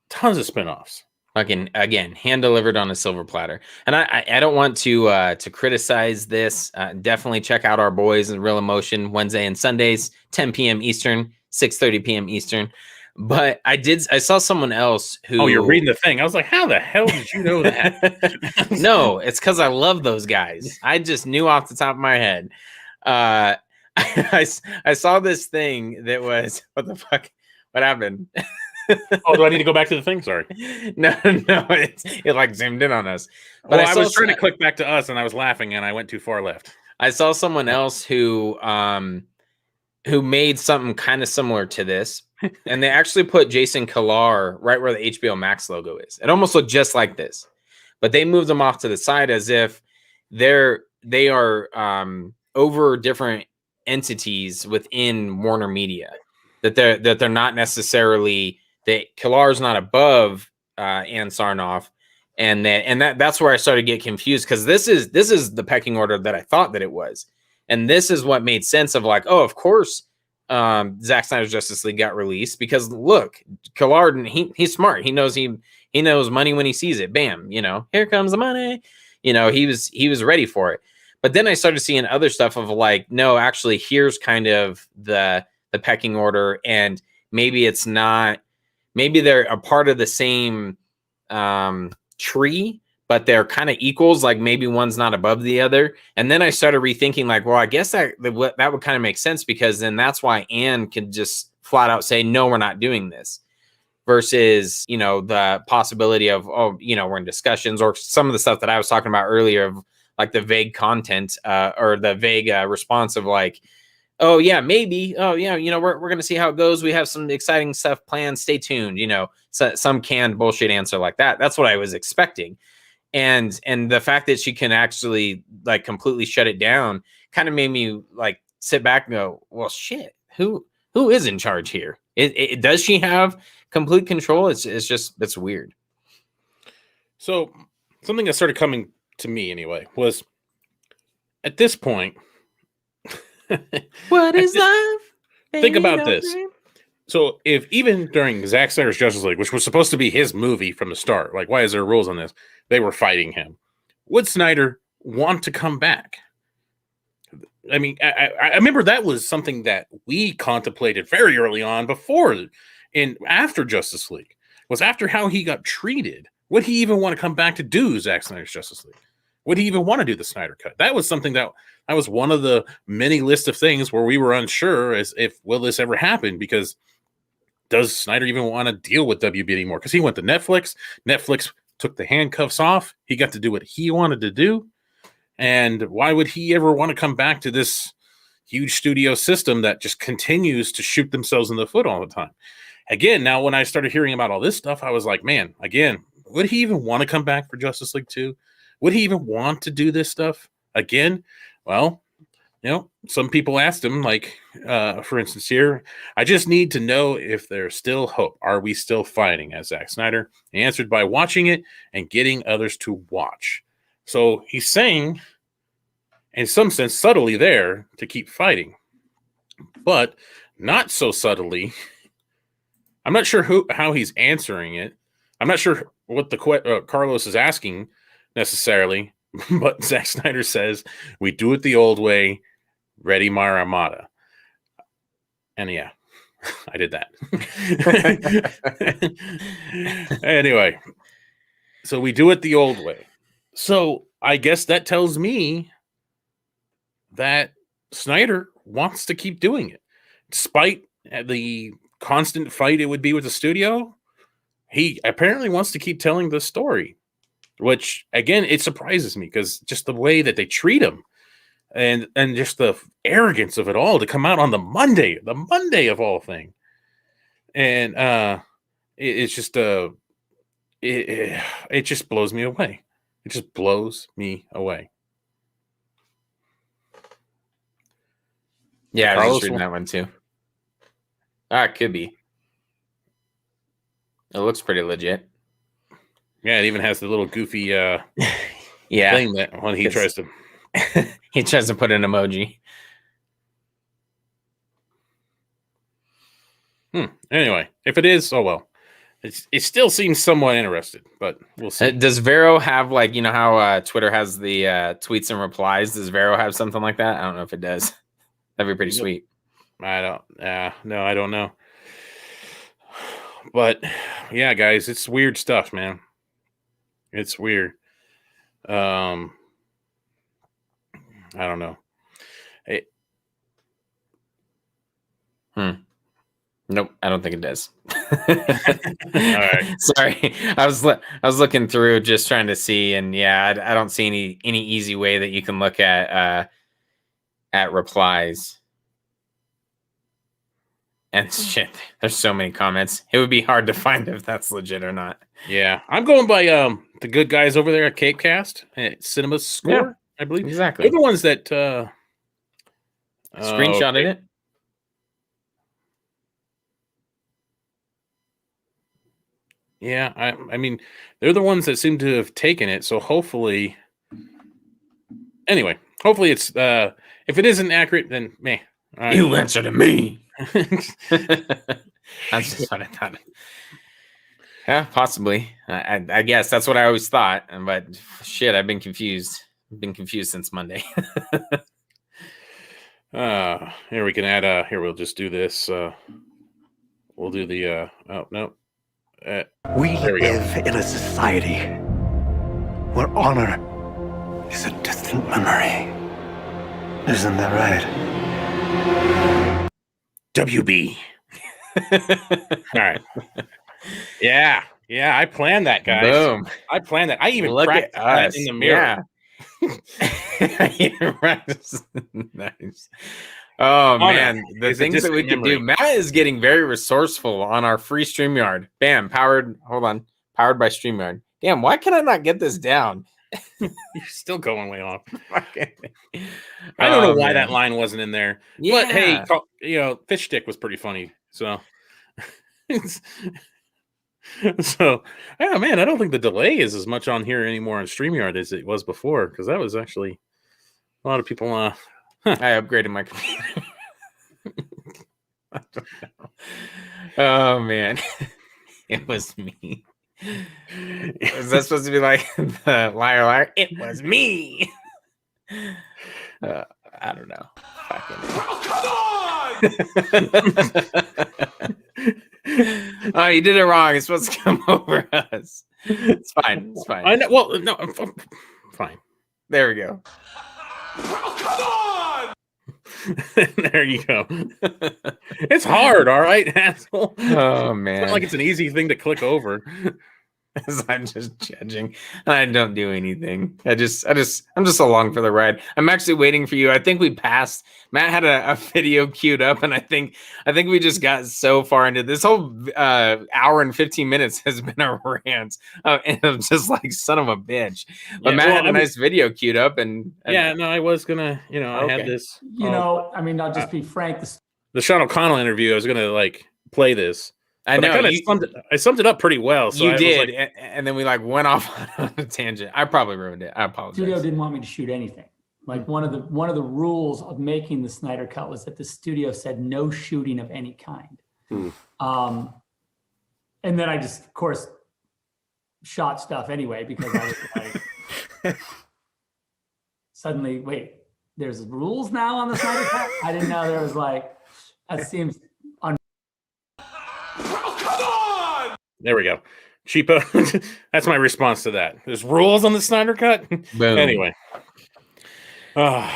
Speaker 1: tons of spinoffs.
Speaker 2: Again, hand delivered on a silver platter. And I don't want to criticize this. Definitely check out our boys in Real Emotion Wednesday and Sundays, 10 p.m. Eastern, 6:30 p.m. Eastern. But I saw someone else who...
Speaker 1: Oh, you're reading the thing. I was like, how the hell did you know that?
Speaker 2: No, it's because I love those guys. I just knew off the top of my head. I saw this thing that was... What the fuck? What happened?
Speaker 1: Oh, do I need to go back to the thing? Sorry.
Speaker 2: No, it like zoomed in on us.
Speaker 1: But I was trying to click back to us, and I was laughing, and I went too far left.
Speaker 2: I saw someone else who made something kind of similar to this, and they actually put Jason Kilar right where the HBO Max logo is. It almost looked just like this, but they moved them off to the side as if they are over different entities within Warner Media. That they're not necessarily... that Kilar's not above Ann Sarnoff, and that's where I started to get confused, because this is the pecking order that I thought that it was, and this is what made sense of like, oh, of course, Zack Snyder's Justice League got released because look, Kilar, he's smart, he knows money when he sees it. Bam, here comes the money. He was ready for it. But then I started seeing other stuff of like, no, actually, here's kind of the pecking order, and maybe it's not. Maybe they're a part of the same tree, but they're kind of equals. Like maybe one's not above the other. And then I started rethinking like, well, I guess that would kind of make sense, because then that's why Anne could just flat out say, no, we're not doing this. Versus, the possibility of, we're in discussions, or some of the stuff that I was talking about earlier of like the vague content or the vague response of like, oh yeah, maybe. Oh yeah, we're gonna see how it goes. We have some exciting stuff planned. Stay tuned. So, some canned bullshit answer like that. That's what I was expecting. And the fact that she can actually like completely shut it down kind of made me like sit back and go, well, shit, who is in charge here? Does she have complete control? It's weird.
Speaker 1: So something that started coming to me anyway was at this point.
Speaker 2: What is love?
Speaker 1: Think about this. So if even during Zack Snyder's Justice League, which was supposed to be his movie from the start, like why is there rules on this? They were fighting him. Would Snyder want to come back? I mean, I remember that was something that we contemplated very early on before and after Justice League, was after how he got treated. Would he even want to come back to do Zack Snyder's Justice League? Would he even want to do the Snyder Cut? That was something that was one of the many list of things where we were unsure as if will this ever happen, because does Snyder even want to deal with WB anymore? Because he went to Netflix. Netflix took the handcuffs off. He got to do what he wanted to do. And why would he ever want to come back to this huge studio system that just continues to shoot themselves in the foot all the time? Again, now when I started hearing about all this stuff, I was like, man, again, would he even want to come back for Justice League 2? Would he even want to do this stuff again? Well, some people asked him, like, for instance, here, I just need to know if there's still hope. Are we still fighting as Zack Snyder? He answered by watching it and getting others to watch. So he's saying, in some sense, subtly there to keep fighting, but not so subtly. I'm not sure how he's answering it. I'm not sure what the Carlos is asking necessarily, but Zack Snyder says, we do it the old way. Ready, my Armada. And yeah, I did that. Anyway, so we do it the old way. So I guess that tells me that Snyder wants to keep doing it. Despite the constant fight it would be with the studio, he apparently wants to keep telling the story, which, again, it surprises me because just the way that they treat him and just the arrogance of it all to come out on the Monday of all things. And it's just it just blows me away. It just blows me away.
Speaker 2: Yeah, I was just reading that one too. It could be. It looks pretty legit.
Speaker 1: Yeah, it even has the little goofy
Speaker 2: yeah
Speaker 1: thing that when he tries to
Speaker 2: he tries to put an emoji.
Speaker 1: Anyway, if it is, oh well. It still seems somewhat interested, but we'll see.
Speaker 2: Does Vero have, like, how Twitter has the tweets and replies? Does Vero have something like that? I don't know if it does. That'd be pretty sweet.
Speaker 1: I don't. No, I don't know. But yeah, guys, it's weird stuff, man. It's weird. I don't know.
Speaker 2: Nope, I don't think it does.
Speaker 1: All right.
Speaker 2: Sorry, I was looking through just trying to see, and yeah, I don't see any easy way that you can look at replies. And shit, there's so many comments. It would be hard to find if that's legit or not.
Speaker 1: Yeah, I'm going by the good guys over there at Capecast at Cinema Score, yeah, I believe.
Speaker 2: Exactly.
Speaker 1: They're the ones that
Speaker 2: screenshotted it.
Speaker 1: Yeah, I mean, they're the ones that seem to have taken it. So hopefully, it's if it isn't accurate, then meh.
Speaker 2: You answer to me. That's just what I thought. Yeah, possibly. I guess that's what I always thought. But shit, I've been confused. I've been confused since Monday.
Speaker 1: Here we can add. Here we'll just do this. We'll do the. Oh no.
Speaker 3: We live in a society where honor is a distant memory. Isn't that right?
Speaker 1: WB. All right. Yeah. I planned that, guys.
Speaker 2: Boom.
Speaker 1: I planned that. I even practiced that in the mirror.
Speaker 2: Yeah. Nice. Oh
Speaker 1: Honor
Speaker 2: man, the
Speaker 1: is a
Speaker 2: things that we
Speaker 1: distant
Speaker 2: can do.
Speaker 1: memory.
Speaker 2: Matt is getting very resourceful on our free StreamYard. Bam, powered. Hold on, powered by StreamYard. Damn, why can I not get this down?
Speaker 1: You're still going way off.
Speaker 2: I
Speaker 1: I don't know why that line wasn't in there. But hey,
Speaker 2: Yeah.
Speaker 1: Fish Stick was pretty funny. So, so yeah, man, I don't think the delay is as much on here anymore on StreamYard as it was before, because that was actually a lot of people.
Speaker 2: I upgraded my computer. I don't know. Oh man, it was me. Is that supposed to be like the liar liar? It was me. I don't know. Oh, you did it wrong. It's supposed to come over us. It's fine. It's fine.
Speaker 1: I know. Well, no, I'm fine.
Speaker 2: There we go.
Speaker 1: There you go. It's hard, all right, asshole.
Speaker 2: Oh
Speaker 1: It's
Speaker 2: man,
Speaker 1: not like it's an easy thing to click over.
Speaker 2: As I'm just judging. I don't do anything. I'm just along for the ride. I'm actually waiting for you. I think we passed. Matt had a video queued up, and I think we just got so far into this whole hour and 15 minutes has been a rant. And I'm just like, son of a bitch. But Matt had a nice video queued up, and
Speaker 1: yeah, no, I was gonna, I had this.
Speaker 4: I mean, I'll just be frank.
Speaker 1: The Sean O'Connell interview, I was gonna like play this.
Speaker 2: I know
Speaker 1: I summed it up pretty well. So
Speaker 2: you did, and then we like went off on a tangent. I probably ruined it. I apologize.
Speaker 4: Studio didn't want me to shoot anything. Like one of the rules of making the Snyder Cut was that the studio said no shooting of any kind. And then I just, of course, shot stuff anyway because I was like, suddenly, wait, there's rules now on the Snyder Cut? I didn't know there was like, that seems.
Speaker 1: There we go. Cheapo. That's my response to that. There's rules on the Snyder Cut.
Speaker 2: Boom.
Speaker 1: Anyway.
Speaker 2: Yeah.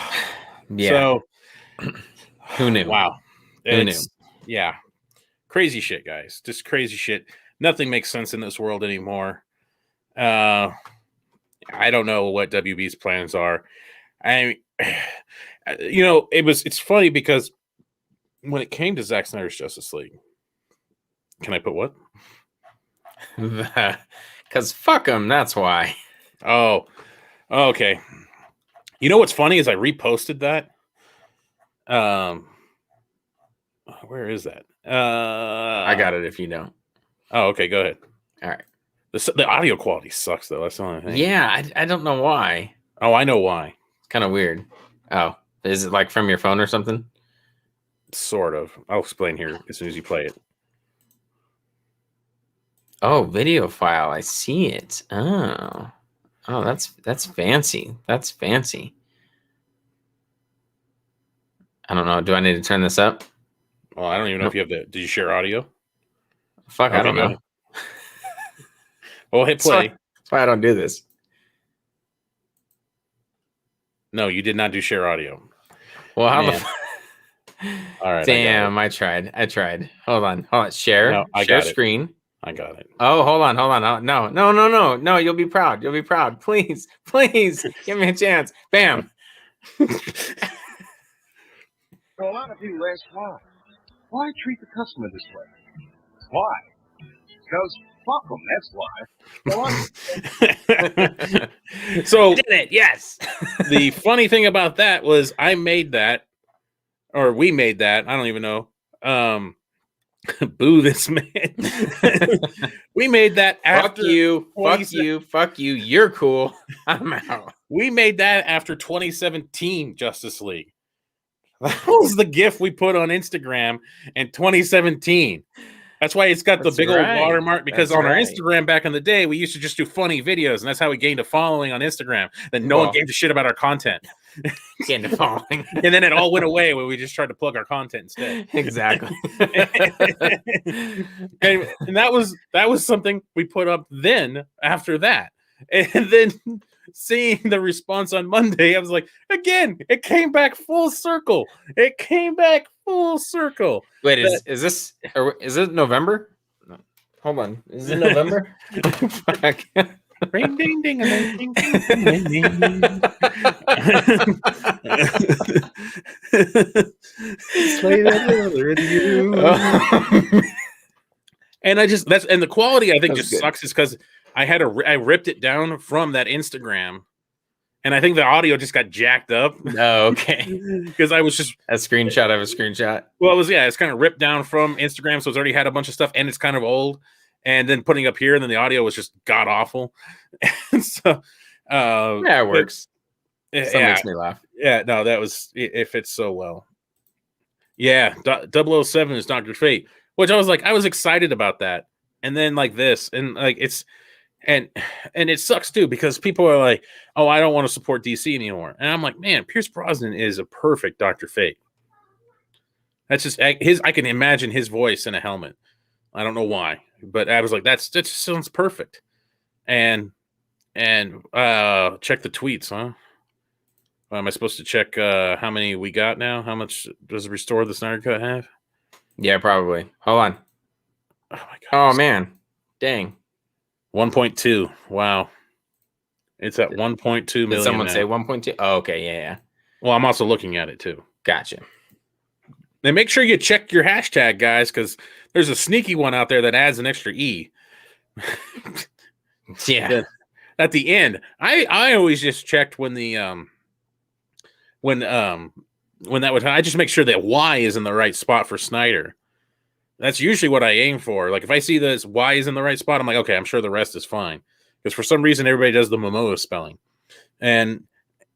Speaker 1: So
Speaker 2: who knew?
Speaker 1: Wow.
Speaker 2: Who knew?
Speaker 1: Yeah. Crazy shit, guys. Just crazy shit. Nothing makes sense in this world anymore. I don't know what WB's plans are. It's funny because when it came to Zack Snyder's Justice League, can I put what?
Speaker 2: Because fuck him, that's why.
Speaker 1: Oh, okay. You know what's funny is I reposted that. Where is that?
Speaker 2: I got it if you don't.
Speaker 1: Oh, okay, go ahead.
Speaker 2: All right.
Speaker 1: The audio quality sucks though. That's the only thing.
Speaker 2: Yeah, I don't know why.
Speaker 1: Oh, I know why.
Speaker 2: It's kind of weird. Oh, is it like from your phone or something?
Speaker 1: Sort of. I'll explain here as soon as you play it.
Speaker 2: Oh, video file. I see it. Oh, that's fancy. That's fancy. I don't know. Do I need to turn this up?
Speaker 1: Well, I don't even know if you have the. Did you share audio?
Speaker 2: Fuck, I don't know.
Speaker 1: Well, hit play.
Speaker 2: That's why I don't do this.
Speaker 1: No, you did not do share audio.
Speaker 2: Well, how
Speaker 1: All right.
Speaker 2: Damn, I tried. Hold on. Share.
Speaker 1: No, I
Speaker 2: share
Speaker 1: got
Speaker 2: screen.
Speaker 1: I got it.
Speaker 2: Oh, hold on. No. You'll be proud. Please, give me a chance. Bam.
Speaker 5: A lot of people ask why. Why treat the customer this way? Why? Because fuck them. That's why.
Speaker 1: So
Speaker 2: did it? Yes.
Speaker 1: The funny thing about that was I made that, or we made that. I don't even know. Boo this man. We made that after
Speaker 2: Fuck you. You're cool. I'm out.
Speaker 1: We made that after 2017 Justice League. That was the GIF we put on Instagram in 2017. That's why it's got the big old watermark, because on our Instagram back in the day, we used to just do funny videos, and that's how we gained a following on Instagram. Then no one gave a shit about our content.
Speaker 2: Gained a following.
Speaker 1: And then it all went away when we just tried to plug our content instead.
Speaker 2: Exactly.
Speaker 1: and that was something we put up then after that. And then seeing the response on Monday, I was like, again, it came back full circle. Wait,
Speaker 2: is it November? No. Hold on. Is it November?
Speaker 1: Ring ding ding and then ding ding ding ding ding. Slay that brother in you. And and the quality I think
Speaker 2: That's
Speaker 1: just
Speaker 2: good.
Speaker 1: sucks is because I ripped it down from that Instagram, and I think the audio just got jacked up.
Speaker 2: Oh, okay.
Speaker 1: Because I was just
Speaker 2: A screenshot of a screenshot.
Speaker 1: well, it's kind of ripped down from Instagram, so it's already had a bunch of stuff, and it's kind of old. And then putting up here, and then the audio was just god awful. And so,
Speaker 2: Yeah, it works. That makes me laugh.
Speaker 1: Yeah, no, it fits so well. Yeah, 007 is Dr. Fate, which I was excited about that. And then like this, and like and it sucks too, because people are like, oh, I don't want to support DC anymore. And I'm like, man, Pierce Brosnan is a perfect Dr. Fate. That's just I can imagine his voice in a helmet. I don't know why, but I was like, that just sounds perfect. And check the tweets, huh? Am I supposed to check how many we got now? How much does Restore the Snyder Cut have?
Speaker 2: Yeah, probably. Hold on.
Speaker 1: Oh my god.
Speaker 2: Oh man. Dang.
Speaker 1: 1.2. Wow. It's at 1.2 million.
Speaker 2: Did someone
Speaker 1: now.
Speaker 2: say 1.2? Oh, okay, yeah.
Speaker 1: Well, I'm also looking at it too.
Speaker 2: Gotcha.
Speaker 1: And make sure you check your hashtag, guys, because there's a sneaky one out there that adds an extra E.
Speaker 2: Yeah.
Speaker 1: At the end. I always just checked when the when that would, I just make sure that Y is in the right spot for Snyder. That's usually what I aim for. Like if I see this Y is in the right spot, I'm like, okay, I'm sure the rest is fine. Because for some reason everybody does the Momoa spelling. And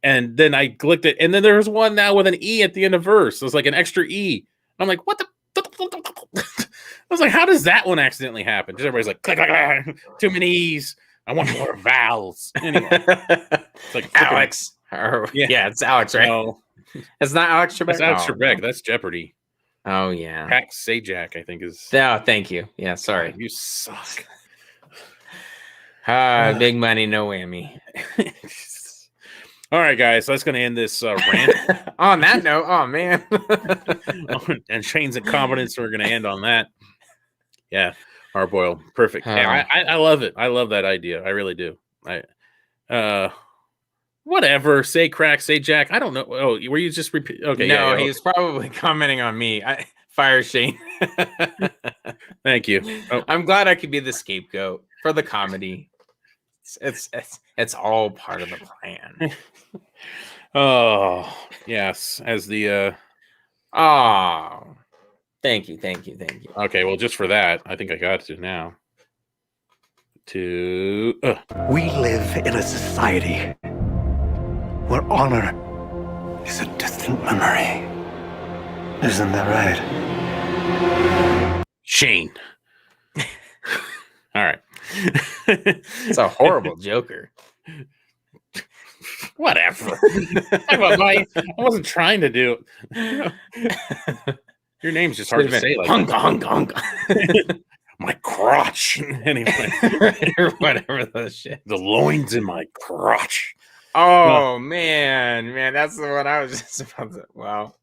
Speaker 1: then I clicked it, and then there's one now with an E at the end of verse. So it's like an extra E. I'm like, what the? I was like, how does that one accidentally happen? Because everybody's like, click, click, click, too many E's. I want more vowels. Anyway, it's like
Speaker 2: Alex. Yeah, it's Alex, right?
Speaker 1: No,
Speaker 2: it's not Alex Trebek.
Speaker 1: it's Alex
Speaker 2: Oh,
Speaker 1: Trebek.
Speaker 2: no.
Speaker 1: That's Jeopardy.
Speaker 2: Oh yeah.
Speaker 1: Pat Sajak, I think is.
Speaker 2: Oh, thank you. Yeah, sorry.
Speaker 1: You suck.
Speaker 2: Big money, no whammy.
Speaker 1: All right, guys. So that's going to end this rant.
Speaker 2: On that note, oh man.
Speaker 1: And Shane's incompetence. We're going to end on that. Yeah, Harboil, perfect. Yeah, I love it. I love that idea. I really do. Whatever. Say crack. Say Jack. I don't know. Oh, were you just repeat? Okay.
Speaker 2: No,
Speaker 1: yeah,
Speaker 2: he's probably commenting on me. Fire Shane.
Speaker 1: Thank you. Oh.
Speaker 2: I'm glad I could be the scapegoat for the comedy. It's all part of the plan.
Speaker 1: Oh yes, as the
Speaker 2: oh, thank you.
Speaker 1: Okay, well, just for that, I think I got to now.
Speaker 3: We live in a society where honor is a distant memory. Isn't that right?
Speaker 1: Shane. All right.
Speaker 2: It's a horrible Joker.
Speaker 1: Whatever. I wasn't trying to do it. Your name's just hard to say. Like
Speaker 2: Hunga.
Speaker 1: My crotch. Anyway,
Speaker 2: Or whatever the shit.
Speaker 1: the loins in my crotch.
Speaker 2: Oh man, that's the one I was just about to. Wow.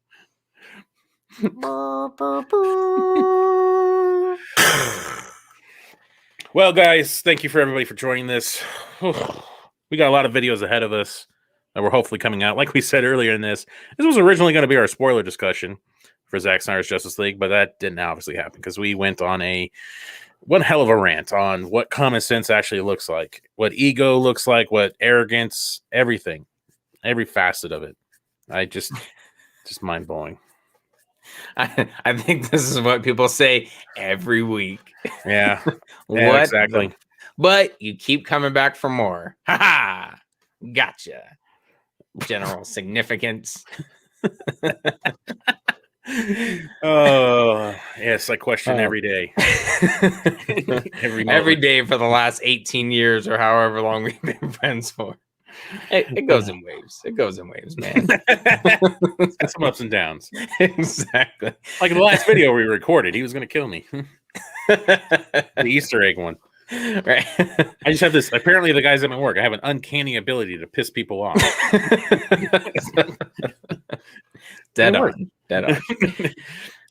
Speaker 1: Well, guys, thank you for everybody for joining this. We got a lot of videos ahead of us that we're hopefully coming out. Like we said earlier in this was originally going to be our spoiler discussion for Zack Snyder's Justice League, but that didn't obviously happen because we went on one hell of a rant on what common sense actually looks like, what ego looks like, what arrogance, everything, every facet of it. Just mind blowing.
Speaker 2: I think this is what people say every week.
Speaker 1: Yeah.
Speaker 2: What
Speaker 1: Yeah, exactly.
Speaker 2: But you keep coming back for more. Ha ha! Gotcha. General significance.
Speaker 1: Oh, yes, I question every day.
Speaker 2: Every day for the last 18 years or however long we've been friends for. It goes in waves. It goes in waves, man.
Speaker 1: It's got some ups and downs.
Speaker 2: Exactly.
Speaker 1: Like in the last video we recorded, he was going to kill me. The Easter egg one.
Speaker 2: Right.
Speaker 1: I just have this. Apparently, the guys at my work, I have an uncanny ability to piss people off.
Speaker 2: Dead on.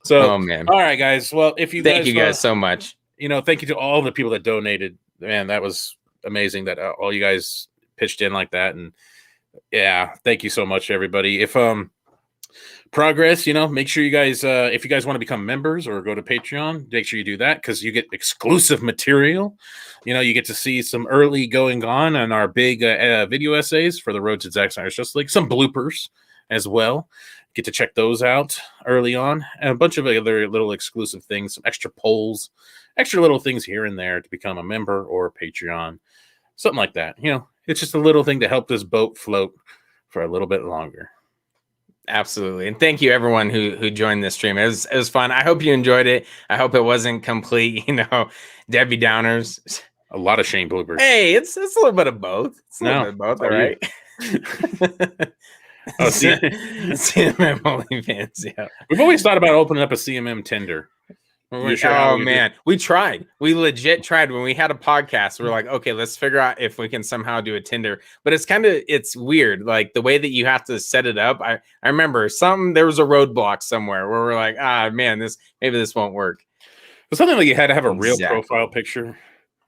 Speaker 1: So,
Speaker 2: oh man.
Speaker 1: All right, guys. Well, if you
Speaker 2: thank you guys so much.
Speaker 1: Thank you to all the people that donated. Man, that was amazing that all you guys pitched in like that. And yeah, thank you so much, everybody. If progress, make sure you guys, if you guys want to become members or go to Patreon, make sure you do that, because you get exclusive material. You get to see some early going on our big video essays for the Road to Zack Snyder's Justice League, some bloopers as well. Get to check those out early on, and a bunch of other little exclusive things, some extra polls, extra little things here and there to become a member or Patreon, something like that. It's just a little thing to help this boat float for a little bit longer.
Speaker 2: Absolutely. And thank you everyone who joined this stream. It was fun. I hope you enjoyed it. I hope it wasn't complete, Debbie Downers.
Speaker 1: A lot of Shane bloopers.
Speaker 2: Hey, it's a little bit of both. It's a little bit of both, all right.
Speaker 1: Oh, see,
Speaker 2: CMM OnlyFans, yeah.
Speaker 1: We've always thought about opening up a CMM Tinder.
Speaker 2: Man, we tried. We legit tried when we had a podcast. We're like, okay, let's figure out if we can somehow do a Tinder. But it's weird, like the way that you have to set it up. I remember there was a roadblock somewhere where we're like, man, maybe this won't work.
Speaker 1: It was something like you had to have a real profile picture.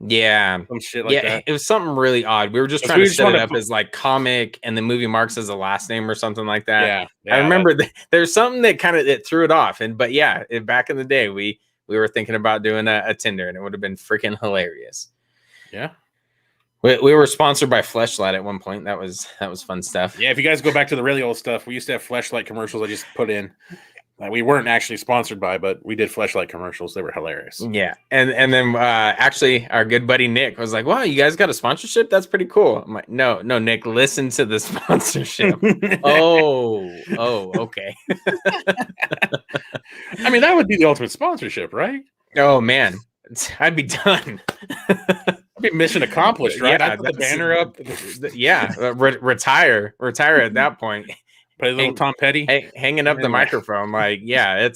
Speaker 2: Yeah,
Speaker 1: some shit like that.
Speaker 2: It was something really odd. We were just trying to set it up as like comic, and the movie marks as a last name or something like that. Yeah, I remember there's something that it threw it off. But yeah, back in the day, we were thinking about doing a Tinder, and it would have been freaking hilarious.
Speaker 1: Yeah,
Speaker 2: we were sponsored by Fleshlight at one point. That was fun stuff.
Speaker 1: Yeah, if you guys go back to the really old stuff, we used to have Fleshlight commercials. I just put in. We weren't actually sponsored by, but we did Fleshlight commercials. They were hilarious.
Speaker 2: Yeah, and then actually our good buddy Nick was like, "Wow, you guys got a sponsorship? That's pretty cool." I'm like, "No, Nick, listen to the sponsorship." oh, okay.
Speaker 1: I mean, that would be the ultimate sponsorship, right?
Speaker 2: Oh man, I'd be done.
Speaker 1: I'd be mission accomplished, right?
Speaker 2: Yeah,
Speaker 1: I'd put the banner up.
Speaker 2: Yeah, retire at that point.
Speaker 1: Play a little Tom Petty,
Speaker 2: hanging up the microphone. Like, yeah,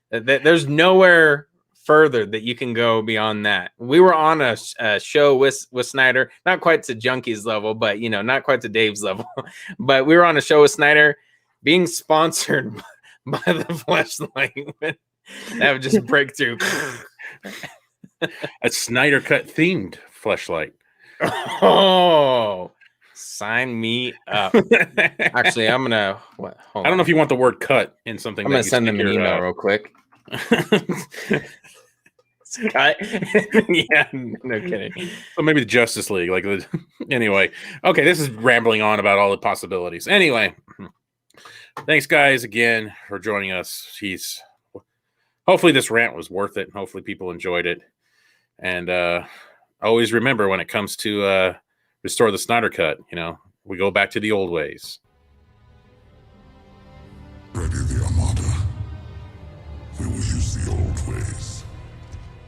Speaker 2: there's nowhere further that you can go beyond that. We were on a show with Snyder, not quite to Junkie's level, but not quite to Dave's level. But we were on a show with Snyder, being sponsored by the Fleshlight. That would just break through.
Speaker 1: A Snyder cut themed Fleshlight.
Speaker 2: Oh. Sign me up. Actually, I'm gonna.
Speaker 1: I don't know if you want the word "cut" in something.
Speaker 2: I'm gonna send them an email real quick. Cut. Yeah, no kidding.
Speaker 1: So maybe the Justice League, anyway. Okay, this is rambling on about all the possibilities. Anyway, thanks guys again for joining us. Hopefully this rant was worth it. Hopefully people enjoyed it, and always remember when it comes to restore the Snyder Cut, we go back to the old ways.
Speaker 6: Ready